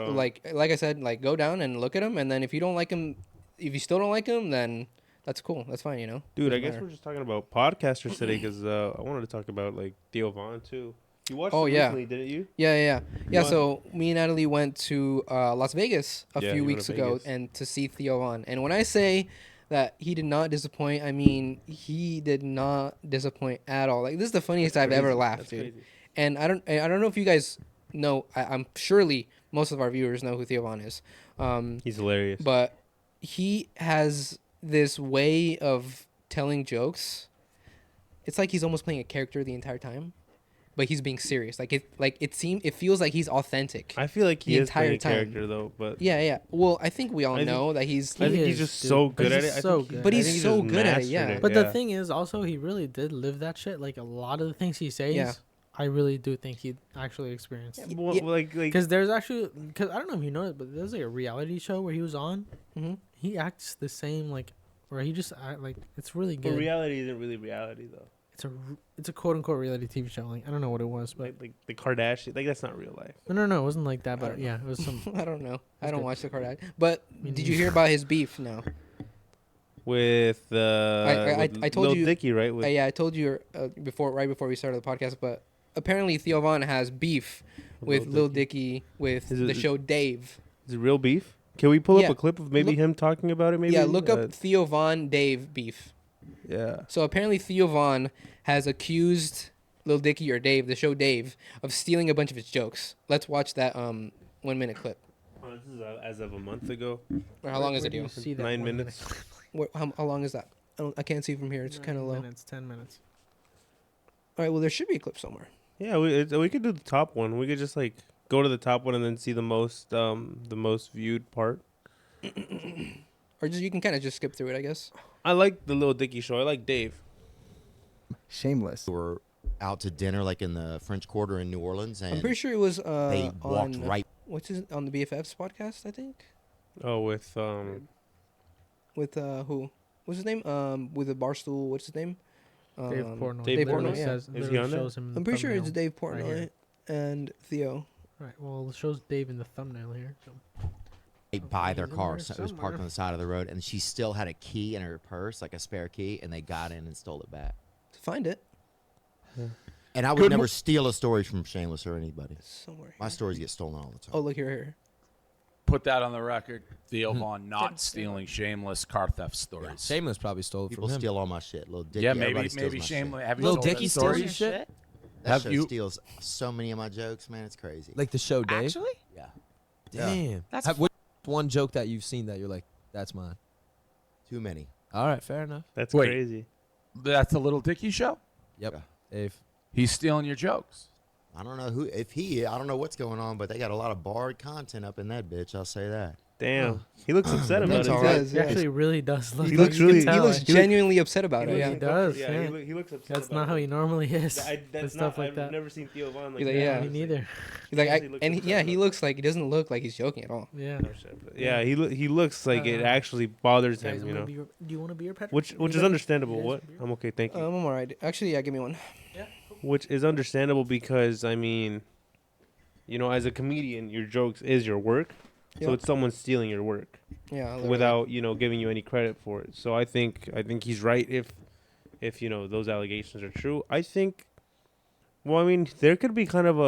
like I said, like go down and look at him, and then if you don't like him, if you still don't like him, then that's cool. That's fine, you know. dude, I Doesn't guess matter. we're just talking about podcasters today because I wanted to talk about like Theo Von too. You watched Oh, it yeah. recently, didn't you? Yeah. What? So me and Natalie went to Las Vegas a Yeah, few you went weeks to ago Vegas. and to see Theo Von. And when I say that he did not disappoint, I mean he did not disappoint at all. Like this is the funniest I've ever Crazy. laughed, That's dude. crazy. And I don't know if you guys know. I'm surely most of our viewers know who Theo Von is. He's hilarious. But he has this way of telling jokes. It's like he's almost playing a character the entire time, but he's being serious. It feels like he's authentic. I feel like he the is playing entire a time. character though, but Yeah. Well, I think we all I think- know that he's. I think He he's is, just dude. so But good at he's it. I so think good. But I he's think so just good at it, mastered yeah. But yeah. the thing is, also, he really did live that shit. Like a lot of the things he says, Yeah. I really do think he actually experienced. Well, Yeah. like Because there's actually, because I don't know if you know it, but there's like a reality show where he was on. Mhm. He acts the same, like, where he just like it's really but good. reality isn't really reality though. It's a quote unquote reality TV show. Like I don't know what it was, but Like the Kardashian, like that's not real life. no, it wasn't like that. I But don't know. yeah, it was some. I don't know. I That's don't good. watch the Kardashians. But Me did you neither. hear about his beef? No. With I told Lil you- Dicky, right? With, Yeah, I told you right before we started the podcast, but apparently Theo Von has beef with Lil Dicky with Is it- the show Dave. Is it real beef? Can we pull Yeah. up a clip of maybe Look- him talking about it? Maybe. Yeah, look up Theo Von Dave beef. Yeah. So apparently Theo Von has accused Lil Dicky or Dave, the show Dave, of stealing a bunch of his jokes. Let's watch that 1 minute clip. Oh, this is as of a month ago. Or how long is Where it? do you You? see that 9 1 minutes. How long is that? I can't see from here. It's kind of low. 10 minutes. All right. Well, there should be a clip somewhere. Yeah, we could do the top one. We could just like go to the top one and then see the most viewed part. Or just you can kind of just skip through it, I guess. I like the Lil Dicky show. I like Dave. Shameless. We're out to dinner like in the French Quarter in New Orleans, and I'm pretty sure it was they walked on right. what's his on the BFFs podcast, I think. Oh, with With who? What's his name? With the Barstool. What's his name? Dave Portnoy. Dave Literally Portnoy, yeah. says, Is he literally on there? shows him in I'm the pretty sure it's thumbnail. Dave right Portnoy here. and Theo. Right. Well, it shows Dave in the thumbnail here. So. By their He's in car, there so it was parked somewhere. on the side of the road, and she still had a key in her purse, like a spare key, and they got in and stole it back. Find it And I would never steal a story from Shameless or anybody. somewhere. My stories get stolen all the time. Oh, look here. Put that on the record. Theo Von not stealing shameless car theft stories. Shameless probably stole it People from him. steal all my shit. Little Dicky, Yeah, everybody maybe steals my shameless. shit. Have you Lil told that Dicky story? steals your shit? That Have show you- steals so many of my jokes, man. It's crazy. Like the show Dave? Actually? Yeah. Damn. That's What's one joke that you've seen that you're like, That's mine. Too many. All right, fair enough. That's Wait. crazy. That's a Lil Dicky show? Yep. If He's stealing your jokes. I don't know who. I don't know what's going on, but they got a lot of barred content up in that bitch. I'll say that. Damn. He looks upset about That's it. all too. right. He actually really does look. He like looks you can really- tell, He looks like, genuinely upset about He it. looks Yeah. He uncomfortable. does, Yeah, yeah. he looks upset. That's about not how it. he normally is. That's with not. stuff like I've that. never seen Theo Von like He's like, that. yeah. Me honestly. neither. He's like, Honestly, looks and upset yeah, he about looks like he doesn't look like he's joking at all. Yeah. Oh, shit, but yeah, he looks like it Uh, actually bothers Guys, him, you know. do you want a beer, Patrick? Which is Anybody? understandable. You guys What? want beer? I'm okay, thank you. I'm alright. Actually, yeah, give me one. Which is understandable because I mean, you know, as a comedian, your jokes is your work. So Yep. it's someone stealing your work Yeah. literally. without, you know, giving you any credit for it. So I think he's right if you know those allegations are true. I think well, I mean, there could be kind of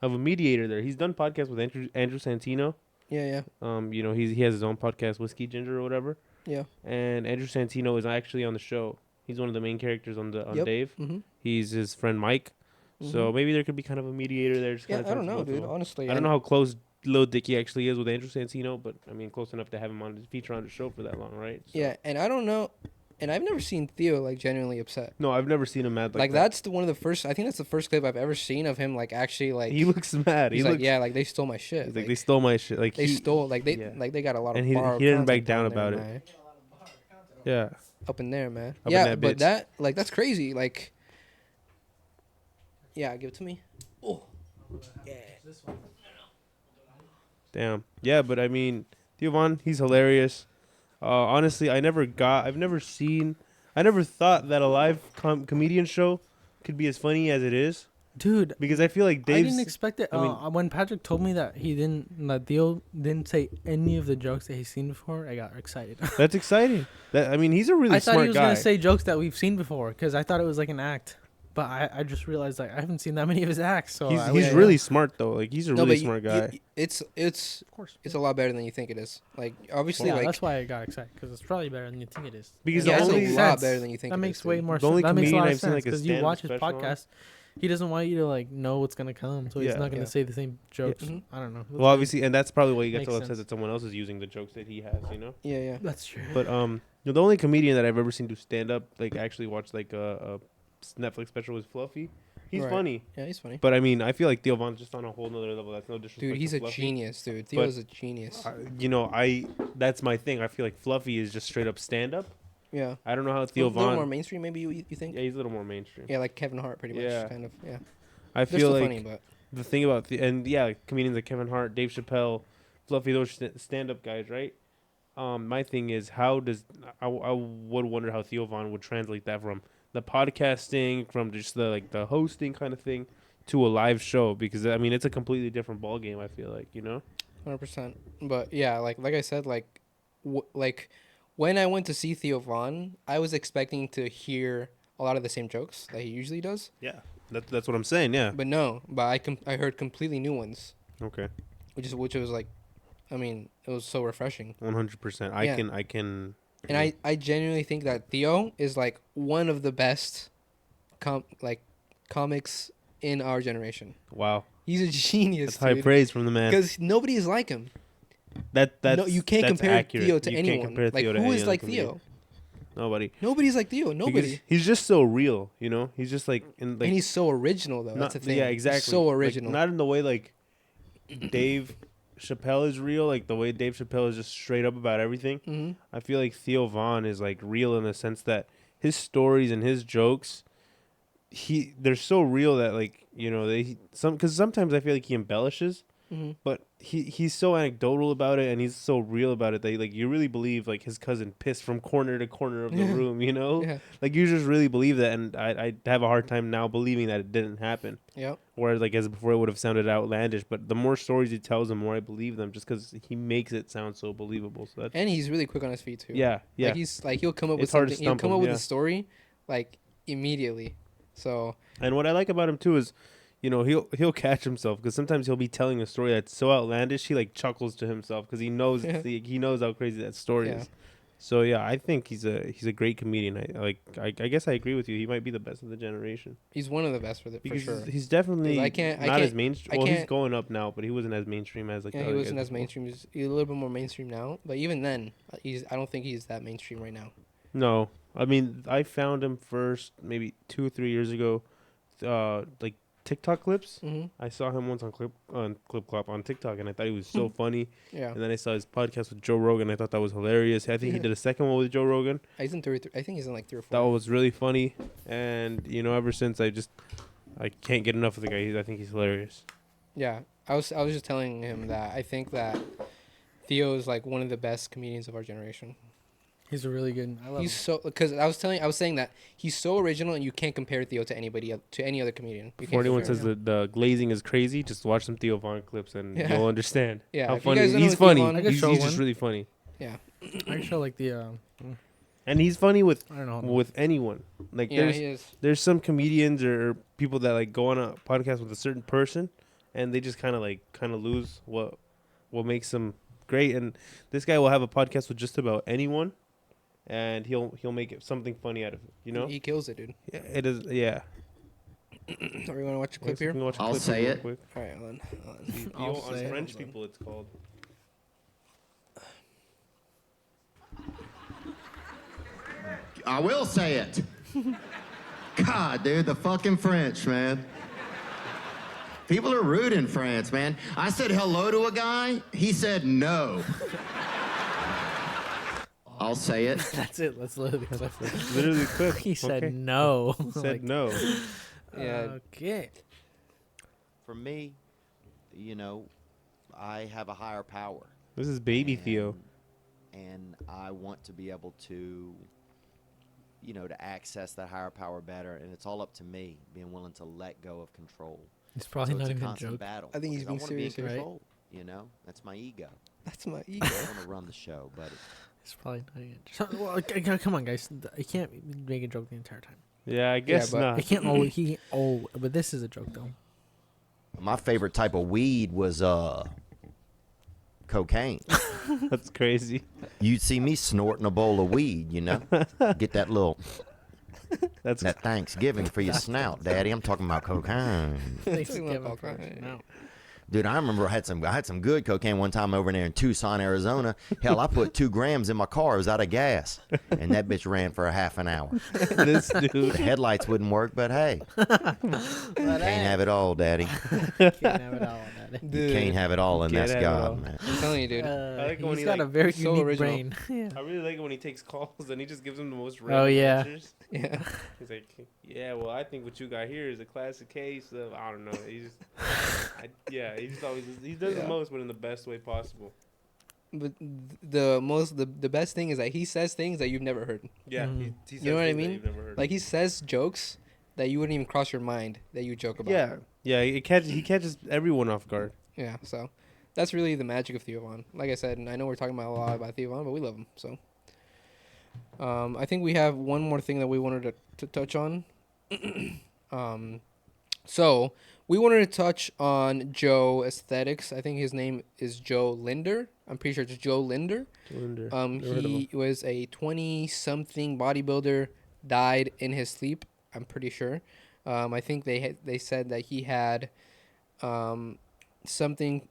a mediator there. He's done podcasts with Andrew Santino. Yeah. You know, he has his own podcast, Whiskey Ginger or whatever. Yeah. And Andrew Santino is actually on the show. He's one of the main characters on Yep. Dave. Mm-hmm. He's his friend Mike. So maybe there could be kind of a mediator there. Just Yeah, kinda I don't talks know, about dude. them. Honestly, I don't know how close Lil Dicky actually is with Andrew Santino, but I mean, close enough to have him on feature on the show for that long, right? So. Yeah, and I don't know, and I've never seen Theo like genuinely upset. No, I've never seen him mad Like that. that's one of the first. I think that's the first clip I've ever seen of him like actually like. He looks mad. He's He like, looks. yeah, like they stole my shit. He's like they stole my shit. Like they he, stole like they yeah. like they got a lot of. And he borrowed didn't back content down down there, about it. man. Yeah. Up in there, man. in Yeah, that but bitch. that like that's crazy. Like, yeah, give it to me. Oh, yeah. Damn. Yeah, but I mean, Theo Von, he's hilarious. Honestly, I've never thought that a live comedian show could be as funny as it is. Dude, Because I feel like I Dave's. didn't expect it. I mean- When Patrick told me that Theo didn't say any of the jokes that he's seen before, I got excited. That's exciting. I mean, he's a really I thought smart he was guy. gonna say jokes that we've seen before because I thought it was like an act. But I just realized like I haven't seen that many of his acts. So I he's was- really smart though. Like he's a No, really but smart guy. it's Of course. it's a lot better than you think it is. Like obviously, Yeah, like that's why I got excited because it's probably better than you think it is. Because yeah, the it's only a lot sense. better than you think. That it makes is, way dude. more The sense. only That makes a comedian lot of I've seen, sense like, a because you stand-up watch his special on. podcast. He doesn't want you to like know what's gonna come, so he's Yeah. not gonna Yeah. say the same jokes. Mhm. I don't know. Well, obviously, and that's probably why you get Makes so upset sense. that someone else is using the jokes that he has. You know. Yeah, yeah. That's true. But you know, the only comedian that I've ever seen do stand up, like actually watch like a Netflix special was Fluffy. He's Right. funny. Yeah, he's funny. But I mean, I feel like Theo Von's just on a whole nother level. That's no disrespect. Dude, he's to a Fluffy. genius, dude. Theo's a genius. You know, that's my thing. I feel like Fluffy is just straight up stand up. Yeah. I don't know how A Theo little more Von. mainstream, maybe you think? Yeah, he's a little more mainstream. Yeah, like Kevin Hart, pretty much, Yeah. kind of. Yeah. I They're feel still like funny, but the thing about like comedians like Kevin Hart, Dave Chappelle, Fluffy, those stand up guys, right? My thing is I would wonder how Theo Von would translate that from the podcasting, from just the hosting kind of thing to a live show, because I mean it's a completely different ball game. I feel like 100%. But yeah, like I said, like when I went to see Theo Von, I was expecting to hear a lot of the same jokes that he usually does. Yeah, that's what I'm saying. Yeah. But no, I heard completely new ones, Okay. which was like, I mean, it was so refreshing. 100%. Yeah. I can. And I genuinely think that Theo is like one of the best comics in our generation. Wow. He's a genius. That's high dude. praise from the man. Because nobody is like him. That's No, you can't that's compare accurate. Theo to You anyone. Can't compare Like Theo to who any is other like comedian. Theo? Nobody. Nobody's like Theo. Because Nobody. he's just so real, you know. He's just like And he's so original though. That's the thing. Yeah, He's exactly. so Like, original. not in the way like Dave Chappelle is real, like the way Dave Chappelle is just straight up about everything. hmm I feel like Theo Von is like real in the sense that his stories and his jokes, they're so real that like because sometimes I feel like he embellishes, hmm but he's so anecdotal about it and he's so real about it that like you really believe like his cousin pissed from corner to corner of the Yeah. room, you know? Yeah. Like you just really believe that, and I have a hard time now believing that it didn't happen. Yep. Whereas like as before it would have sounded outlandish, but the more stories he tells, the more I believe them, just because he makes it sound so believable. So that's And he's really quick on his feet too. yeah. Like he'll come up It's with hard to something. He'll stump come him, up with yeah. a story, like immediately. So And what I like about him too is, he'll catch himself because sometimes he'll be telling a story that's so outlandish he like chuckles to himself because he knows Yeah. he knows how crazy that story Yeah. is. So yeah, I think he's a great comedian. I guess I agree with you. He might be the best of the generation He's one of the best for because sure. he's definitely I can't- not as mainstream. Well, he's can't- going up now, but he wasn't as mainstream as like. Yeah, the he other wasn't guys as before. mainstream. He's a little bit more mainstream now, but even then, I don't think he's that mainstream right now. No, I mean I found him first maybe 2 or 3 years ago, like TikTok clips. Mm-hmm. I saw him once on Clip Clop on TikTok, and I thought he was so funny. Yeah, And then I saw his podcast with Joe Rogan. I thought that was hilarious. I think he did a second one with Joe Rogan. he's in 3. I think he's in like 3 or 4. That was really funny. And ever since I can't get enough of the guy. I think he's hilarious. Yeah, I was just telling him that I think that Theo is like one of the best comedians of our generation. He's a really good. I love He's him. so because I was saying that he's so original and you can't compare Theo to any other comedian. You If can't anyone compare says him. the glazing is crazy, just watch some Theo Von clips and Yeah. you'll understand Yeah, how if you funny guys don't know he's. who Theo Funny. Von- I could He's show just one. really funny, I show like the. and he's funny with I don't know. with anyone. Like Yeah, he is. there's some comedians or people that like go on a podcast with a certain person, and they just kind of lose what makes them great. And this guy will have a podcast with just about anyone, and he'll make it something funny out of it. He kills it, dude. Yeah, it is. Yeah. Are we gonna watch a clip Yes, we here? can watch a I'll clip say real it. quick. All right, hold on. Theo I'll on say it. French Hold on. people, it's called. I will say it. God, dude, the fucking French, man. People are rude in France, man. I said hello to a guy. He said no. I'll say it. That's it. Let's literally clip it. Literally clip. He said Okay. no. He said Like, no. Yeah. Okay. For me, I have a higher power. This is baby Theo. And I want to be able to, to access that higher power better. And it's all up to me, being willing to let go of control. It's probably So not it's a even a constant joke. battle. I think he's because being I wanna serious be here, in right? control. That's my ego. That's my ego. I want to run the show, buddy. It's probably not even. Well, come on, guys. I can't make a joke the entire time. Yeah, I guess but not. I can't always. But this is a joke though. My favorite type of weed was cocaine. That's crazy. You'd see me snorting a bowl of weed, Get that little That's that Thanksgiving for your snout, Daddy. I'm talking about cocaine. Thanks, Talking Kevin. about for- cocaine. No. Dude, I remember I had some good cocaine one time over there in Tucson, Arizona. Hell, I put 2 grams in my car. It was out of gas, and that bitch ran for a half an hour. this dude. The headlights wouldn't work, but hey, can't have it all, Daddy. Can't have it all, Daddy. Dude, Can't have it all, and Can't that's have it all. God, man. I'm telling you, dude. like it when He's he, got a like, very so unique original. brain. Yeah. I really like it when he takes calls and he just gives them the most random yeah. answers. Yeah. He's like, yeah, well, I think what you got here is a classic case of, I don't know. He just always, he does the Yeah. most, but in the best way possible. But the best thing is that he says things that you've never heard. Yeah. Mhm. He You know what I says things that mean? you've never heard. Like he says jokes that you wouldn't even cross your mind that you joke about. yeah. Yeah, he catches everyone off guard. Yeah. So that's really the magic of Theo Von. Like I said, and I know we're talking about a lot about Theo Von, but we love him. So I think we have one more thing that we wanted to touch on. So we wanted to touch on Joe Aesthetics. I think his name is Joe Lindner. I'm pretty sure it's Joe Lindner. Never heard of him. He was a 20-something bodybuilder, died in his sleep. I'm pretty sure. I think they said that he had something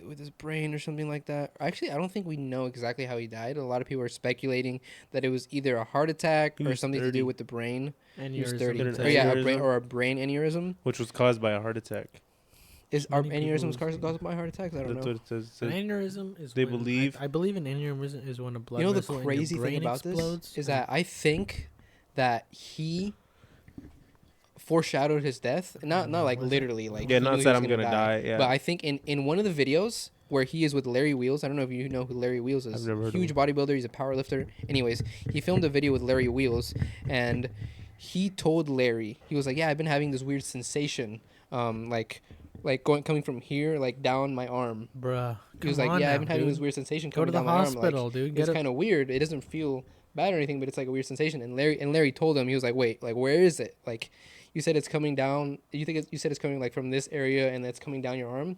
with his brain or something like that. Actually, I don't think we know exactly how he died. A lot of people are speculating that it was either a heart attack He or was something 30. to do with the brain. He was 30. Aneurysm. An Or yeah, aneurysm? a brain aneurysm. Which was caused by a heart attack. Is our Many people aneurysms caused by heart attacks? I don't That's know. what it says. An aneurysm is They when- believe- I believe an aneurysm is when a blood You know the vessel in your crazy thing brain about explodes. this is that I think that he foreshadowed his death. Not like Was it? literally like Yeah, he not knew he said was I'm gonna die, yeah. But I think in one of the videos where he is with Larry Wheels, I don't know if you know who Larry Wheels is. I've never heard of Huge bodybuilder. He's a power lifter. Anyways, he filmed a video with Larry Wheels, and he told Larry, he was like, "Yeah, I've been having this weird sensation, like coming from here, like down my arm." Bruh. He was come like, on "Yeah, now, I've been having dude. this weird sensation Go coming to the down my arm. hospital, Like, dude. it's Get kind of weird. It doesn't feel bad or anything, but it's like a weird sensation." And Larry told him, he was like, "Wait, like where is it? Like, you said it's coming down. You said it's coming like from this area, and it's coming down your arm."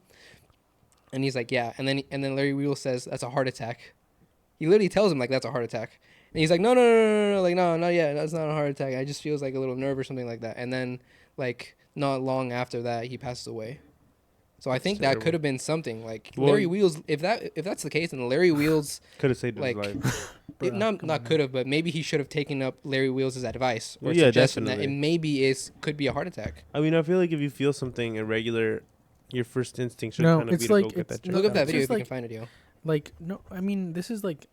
And he's like, "Yeah." And then Larry Wheel says, "That's a heart attack." He literally tells him like that's a heart attack, and he's like, no, like no, not yet, that's not a heart attack. I just feels like a little nerve or something like that. And then like not long after that, he passes away. So I think that could have been something like Larry Wheels. If that's the case, then Larry Wheels could have saved like, his life. not could have, but maybe he should have taken up Larry Wheels' advice or Yeah, suggestion that definitely. it maybe could be a heart attack. I mean, I feel like if you feel something irregular, your first instinct should No, kind of it's be like- to go get it's- that checked Look up out. that video just if you like- can find it, yo. Like, no, I mean, this is like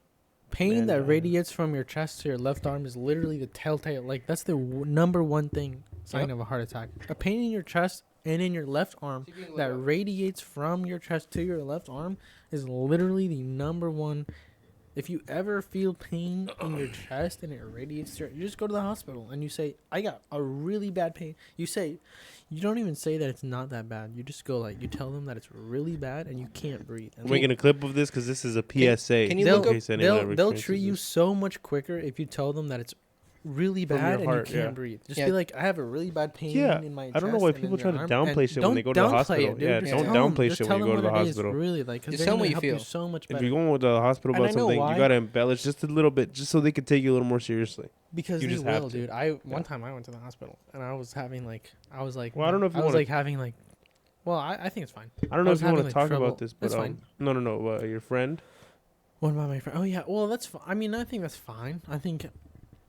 pain that radiates from your chest to your left arm is literally the telltale. Like, that's the number one thing sign of a heart attack. A pain in your chest and in your left arm that radiates from your chest to your left arm is literally the number one. If you ever feel pain in your chest and it radiates to you just go to the hospital and you say, I got a really bad pain. You don't even say that it's not that bad. You just go like, you tell them that it's really bad and you can't breathe. And I'm making a clip of this because this is a PSA. Can you they'll, look up- in case anyone ever they'll experiences treat you this. so much quicker if you tell them that it's really From your bad and heart, you can't yeah. breathe. Just Yeah. be like, I have a really bad pain Yeah, in my chest. I don't know why and in people try your to arm," downplay and shit when they go to the don't downplay hospital. it, dude. Yeah, Just don't tell 'em- downplay just shit tell when you them go to the what it is, hospital. Really, like, because Just they're tell 'em gonna what you help you feel. so much If better. you're going with the hospital And about I know something, why. you gotta embellish just a little bit, just so they can take you a little more seriously. Because You they just have will, to. dude. One time I went to the hospital and I was having like, I was like, Well, I don't know if you I was wanna- like having like, well, I think it's fine. I don't know was if you want having, to like, talk trouble. about this, but It's fine. no. Your friend. What about my friend? Oh yeah, well that's. I mean, I think that's fine. I think.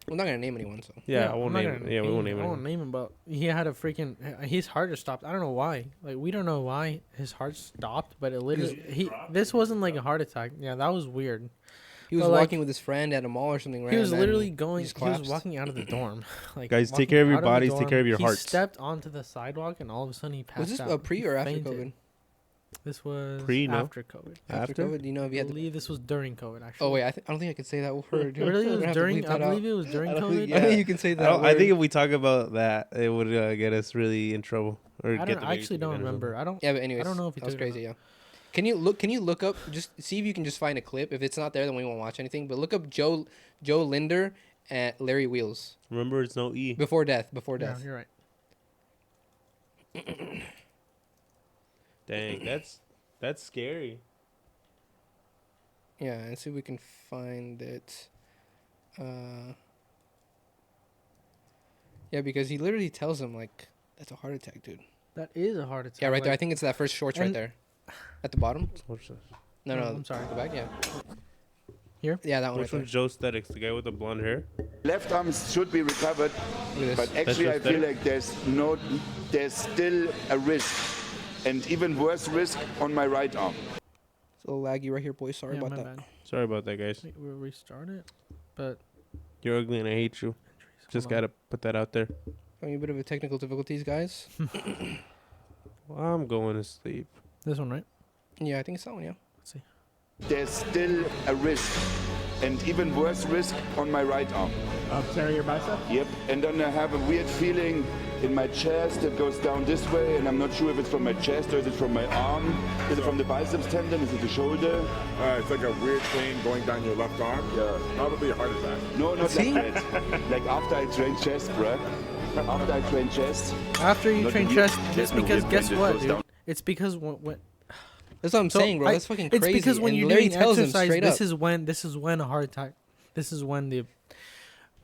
We're not gonna name anyone, so Yeah, I I'm won't not name. gonna Yeah, we won't name I won't him. name him, but he had a freaking his heart just stopped. I don't know why. Like we don't know why his heart stopped, but it literally this wasn't like a heart attack. Yeah, that was weird. he was But, like, walking with his friend at a mall or something, right? He was and then literally he going. just He was collapsed. walking out of the dorm. Like Guys, take walking care of your out the bodies, take dorm. care of your he hearts. stepped onto the sidewalk, and all of a sudden he passed Was this out. a pre or after Fainted. COVID? This was Pre, no? after COVID. After After? COVID, do you know if I you had? believe this was during COVID. Actually. Oh wait, I don't think I could say that word. Really, it We're was gonna have to during. bleep I that out. believe it was during COVID. I think you can say that. I think word. if we talk about that, it would get us really in trouble. Or I get don't. the I actually babysitter don't or something. remember. I don't. Yeah, but anyways, I don't know if he that was took it or crazy. Yeah. Can you look up? Just see if you can just find a clip. If it's not there, then we won't watch anything. But look up Joe Lindner and Larry Wheels Remember, it's no E. before death. Before Yeah, death. you're right. Dang, that's scary. Yeah, and see if we can find it. Yeah, because he literally tells him like, "That's a heart attack, dude." That is a heart attack. Yeah, right there. I like- think it's that first shorts right and- there, at the bottom. What's this? No, Oh, no, I'm sorry. Go back. Yeah. Here? Yeah, that one Which right one's Joe Statics, the guy with the blonde hair? Left arm should be recovered, there. Look at but this. actually I just feel better. like there's still a risk, and even worse risk on my right arm. It's a little laggy right here, boys. Sorry Yeah, about my that. bad. Sorry about that, guys. Wait, we'll restart it. But You're ugly and I hate you. Just hold on. gotta put that out there. Having a bit of a technical difficulties, guys. Well, I'm going to sleep. This one, right? Yeah, I think it's that one. Yeah. Let's see. There's still a risk, and even worse risk on my right arm. Tearing your bicep? Yep, and then I have a weird feeling in my chest that goes down this way, and I'm not sure if it's from my chest or is it from my arm. Is it from the biceps tendon? Is it the shoulder? It's like a weird thing going down your left arm. Yeah. Probably a heart attack. No, not See? like that. Like after I train chest, bruh. After I train chest. After you Not train the chest, weird- it's not the because weird guess thing that what, goes dude? down. It's because when That's what I'm saying, bro. That's fucking crazy. It's because when and you're Larry doing tells him exercise, straight this up. is when a heart attack. This is when the.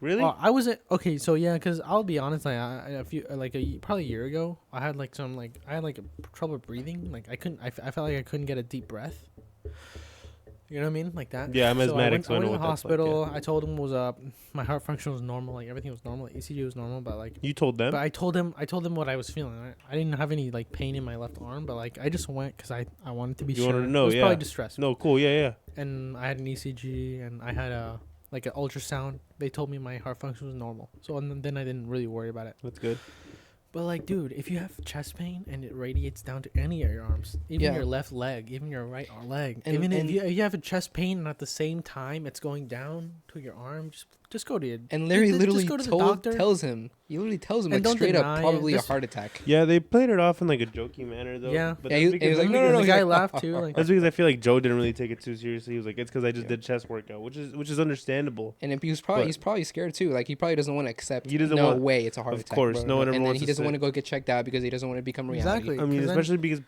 Really? I wasn't okay. So yeah, because I'll be honest, like a few probably a year ago, I had like trouble breathing. Like I couldn't. I felt like I couldn't get a deep breath. You know what I mean, like that. Yeah, I'm So asthmatic, so I I went know to the what that's like, hospital. I told him was my heart function was normal, like everything was normal, ECG was normal, but like. You told them? But I told him what I was feeling. I didn't have any like pain in my left arm, but like I just went because I wanted to be You sure. wanted to know, It was yeah. probably distress. No, cool, yeah. And I had an ECG and I had an ultrasound. They told me my heart function was normal, so and then I didn't really worry about it. That's good. But like, dude, if you have chest pain and it radiates down to any of your arms, even Yeah. your left leg, even your right leg, And- even and- if you have a chest pain and at the same time it's going down to your arm, just go to your. And Larry just literally go to the doctor. tells him. He literally tells him And like don't straight up, deny it. probably a Just- heart attack. Yeah, they played it off in like a joking manner though. Yeah. But Yeah, that's he because was like, And no, no, no. The he's guy like, laughed too. Like, that's because I feel like Joe didn't really take it too seriously. He was like, it's because I just did chest workout, which is understandable. And if he's But- probably scared too. Like he probably doesn't want to accept. He doesn't no want- way, it's a heart of attack. course, bro. no one ever And then wants he to doesn't say- want to go get checked out because he doesn't want to become reality. Exactly. I mean, 'Cause then- especially because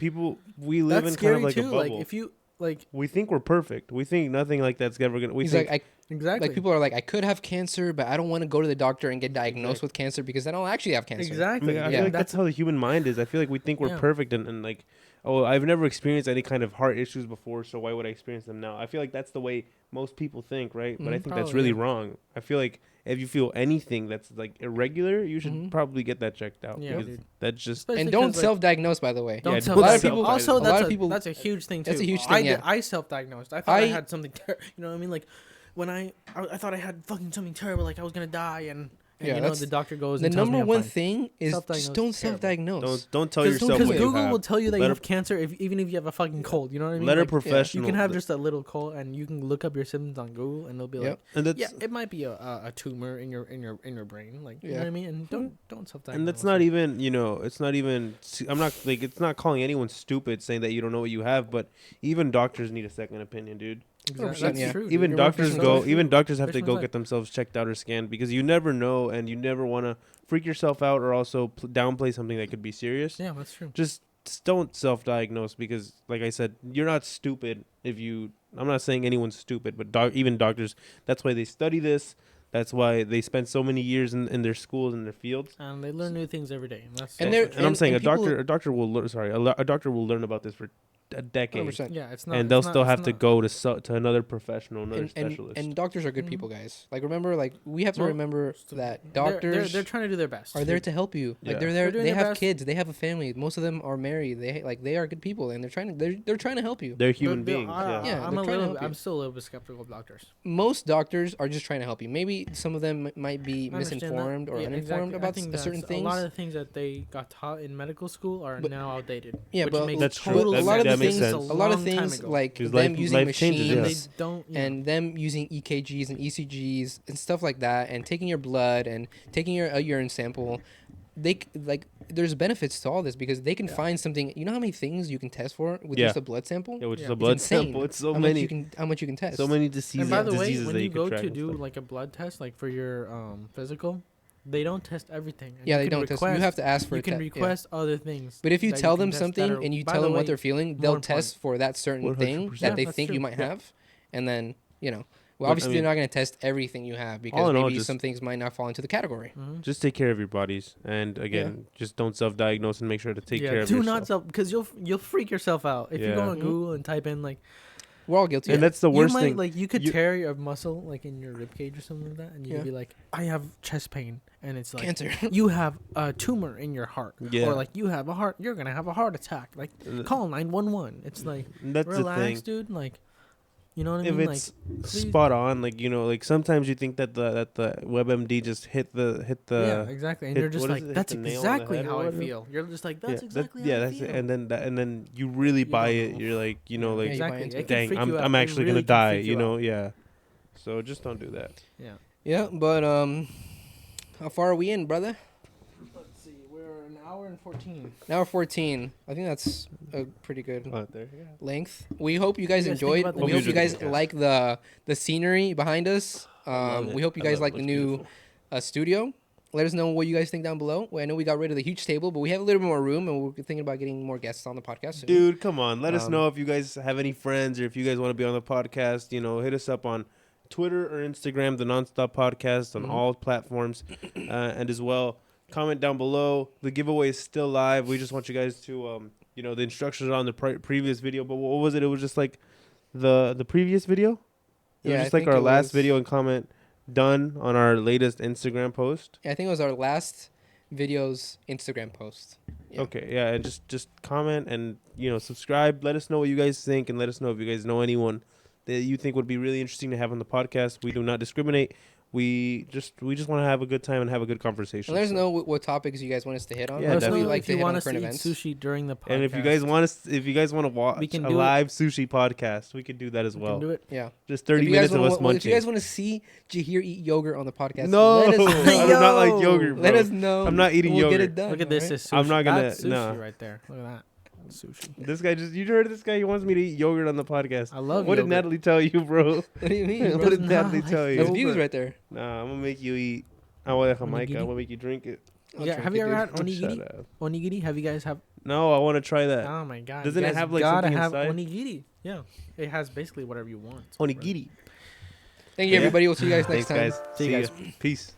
we live that's in kind scary of like too. a bubble. Like like we think we're perfect. We think nothing like that's ever gonna. He's like, exactly. Like people are like, I could have cancer, but I don't want to go to the doctor and get diagnosed with cancer because I don't actually have cancer. Exactly. I feel like that's how the human mind is. I feel like we think we're perfect and like, oh, I've never experienced any kind of heart issues before, so why would I experience them now? I feel like that's the way most people think, right? But I think that's really wrong. I feel like if you feel anything that's like irregular, you should probably get that checked out. Yeah, because that's just Especially and don't like, self-diagose, by the way. Don't a lot of people. Also, a lot of people. That's a huge thing too. That's a huge thing. I self-diagnosed. I thought I had something. You know what I mean? Like when I thought I had fucking something terrible, like I was gonna die, and you know the doctor goes. The and tells number me one thing is just don't is terrible. self-diagnose. Don't tell yourself because what you Google have. will tell you that you have cancer even if you have a fucking cold. You know what I mean? Let a like, professional. You can have just a little cold, and you can look up your symptoms on Google, and they'll be like, and yeah, it might be a tumor in your brain, like you know what I mean. And don't self-diagnose. And that's not even, it's not even. I'm not like it's not calling anyone stupid saying that you don't know what you have, but even doctors need a second opinion, dude. Exactly. That's true. Even doctors have to go get get themselves checked out or scanned because you never know, and you never want to freak yourself out or also downplay something that could be serious. Yeah, that's true. Just don't self-diagnose because, like I said, you're not stupid. I'm not saying anyone's stupid, but even doctors. That's why they study this. That's why they spend so many years in their schools and their fields. And they learn new things every day. And I'm saying a doctor will learn about this for a decade. 100%. Yeah, it's not. And they'll still have to go to another professional, another specialist. And doctors are good people, guys. Like remember, like we have to remember that doctors they're trying to do their best. Are there to help you. Yeah. Like they're there. They're They doing have their best. kids. They have a family. Most of them are married. They are good people, and they're trying to help you. They're human beings. Yeah, I'm still a little bit skeptical of doctors. Most doctors are just trying to help you. Maybe some of them might be misinformed or uninformed about a certain things. A lot of the things that they got taught in medical school are now outdated. Yeah, which but makes that's true. total That- a lot of that the makes things, sense. a lot of long things time ago. like 'Cause them life using changes, machines They don't, and them using EKGs and ECGs and stuff like that, and taking your blood and taking a urine sample. There's benefits to all this because they can find something. You know how many things you can test for with just a blood sample? Yeah, with just Yeah. a blood insane sample. It's so how many. much you can test. So many diseases. And by the way, diseases when that you could go track to and do stuff. like a blood test, like for your physical, they don't test everything. And Yeah, you they can don't test. You have to ask for You a can yeah. request other things. But if you that tell can them test that something are, and you by tell the them what way, they're feeling, more they'll important. test for that certain thing 100%. that they that's think you true. might Yeah. have, and then Well, But, obviously I mean, they're not going to test everything you have because all in all, maybe just- some things might not fall into the category. Just take care of your bodies, and again, just don't self-diagnose and make sure to take care of do yourself. not self because you'll freak yourself out if you go Yeah. on Google and type in like. We're all guilty. And that's the worst you might, thing. Like you could tear your muscle like in your rib cage or something like that, and you'd be like, "I have chest pain," and it's like Cancer. you have a tumor in your heart, Yeah. or like you have a heart. You're gonna have a heart attack. Like call 911. It's like That's the relax, thing. dude. Like you know what I If mean? it's Like please- spot on, like like sometimes you think that the WebMD just hit the yeah, exactly, and hit- you're just what is like, it, hit that's the nail on the exactly head or how I whatever? feel. You're just like, that's yeah, exactly yeah, how I that's feel. it. And then you really buy don't it. know. You're like, like, exactly. into It it. can dang, freak you out. I'm It actually really gonna can die. freak you out. Yeah. So just don't do that. Yeah. Yeah, but how far are we in, brother? Let's see. We're an hour and 14. An hour 14. I think that's a pretty good There, yeah. length. We hope you guys You guys think enjoyed. about the We hope you guys music? like the scenery behind us. love it. We hope you I guys love it. like the Looks new beautiful. studio. Let us know what you guys think down below. I know we got rid of the huge table, but we have a little bit more room, and we're thinking about getting more guests on the podcast soon. Dude, come on. Let us know if you guys have any friends or if you guys want to be on the podcast. Hit us up on Twitter or Instagram, the Nonstop Podcast on all platforms. And as well, comment down below. The giveaway is still live. We just want you guys to, the instructions are on the previous video. But what was it? It was just like the previous video? It Yeah, was I just like think our it last was- video and comment done on our latest Instagram post. Yeah, I think it was our last video's Instagram post. Yeah. Okay, yeah, and just comment and subscribe. Let us know what you guys think, and let us know if you guys know anyone that you think would be really interesting to have on the podcast. We do not discriminate. We just want to have a good time and have a good conversation. And let us so. know what topics you guys want us to hit on. Yeah, Let us know we definitely. like if to you hit want on us to current eat events. sushi during the podcast. And if you guys want to watch can a do it. live sushi podcast, we could do that as we well. can do it. Yeah. Just 30 If you guys minutes of us wanna- If munching. you guys want to see Jahir eat yogurt on the podcast, No, let us know. I do not like yogurt, bro. Let us know. I'm not eating we'll yogurt. Get it done. Look at this. alright? Is sushi. I'm not gonna- That's sushi nah. right there. Look at that. Sushi. This guy you heard this guy? He wants me to eat yogurt on the podcast. I love What yogurt. did Natalie tell you, bro? What do you mean? What bro? did Natalie tell you? That's views right there. Nah, I'm gonna make you eat agua de Onigiri? Jamaica. I'm gonna make you drink it. Have you ever had Shut onigiri? up. Onigiri? Have you guys have? No, I want to try that. Oh my god! Doesn't you it guys have like gotta something have inside? onigiri? Yeah, it has basically whatever you want. Onigiri. Thank you, everybody. We'll see you guys next Thanks, time. guys. See you guys. Ya. Peace.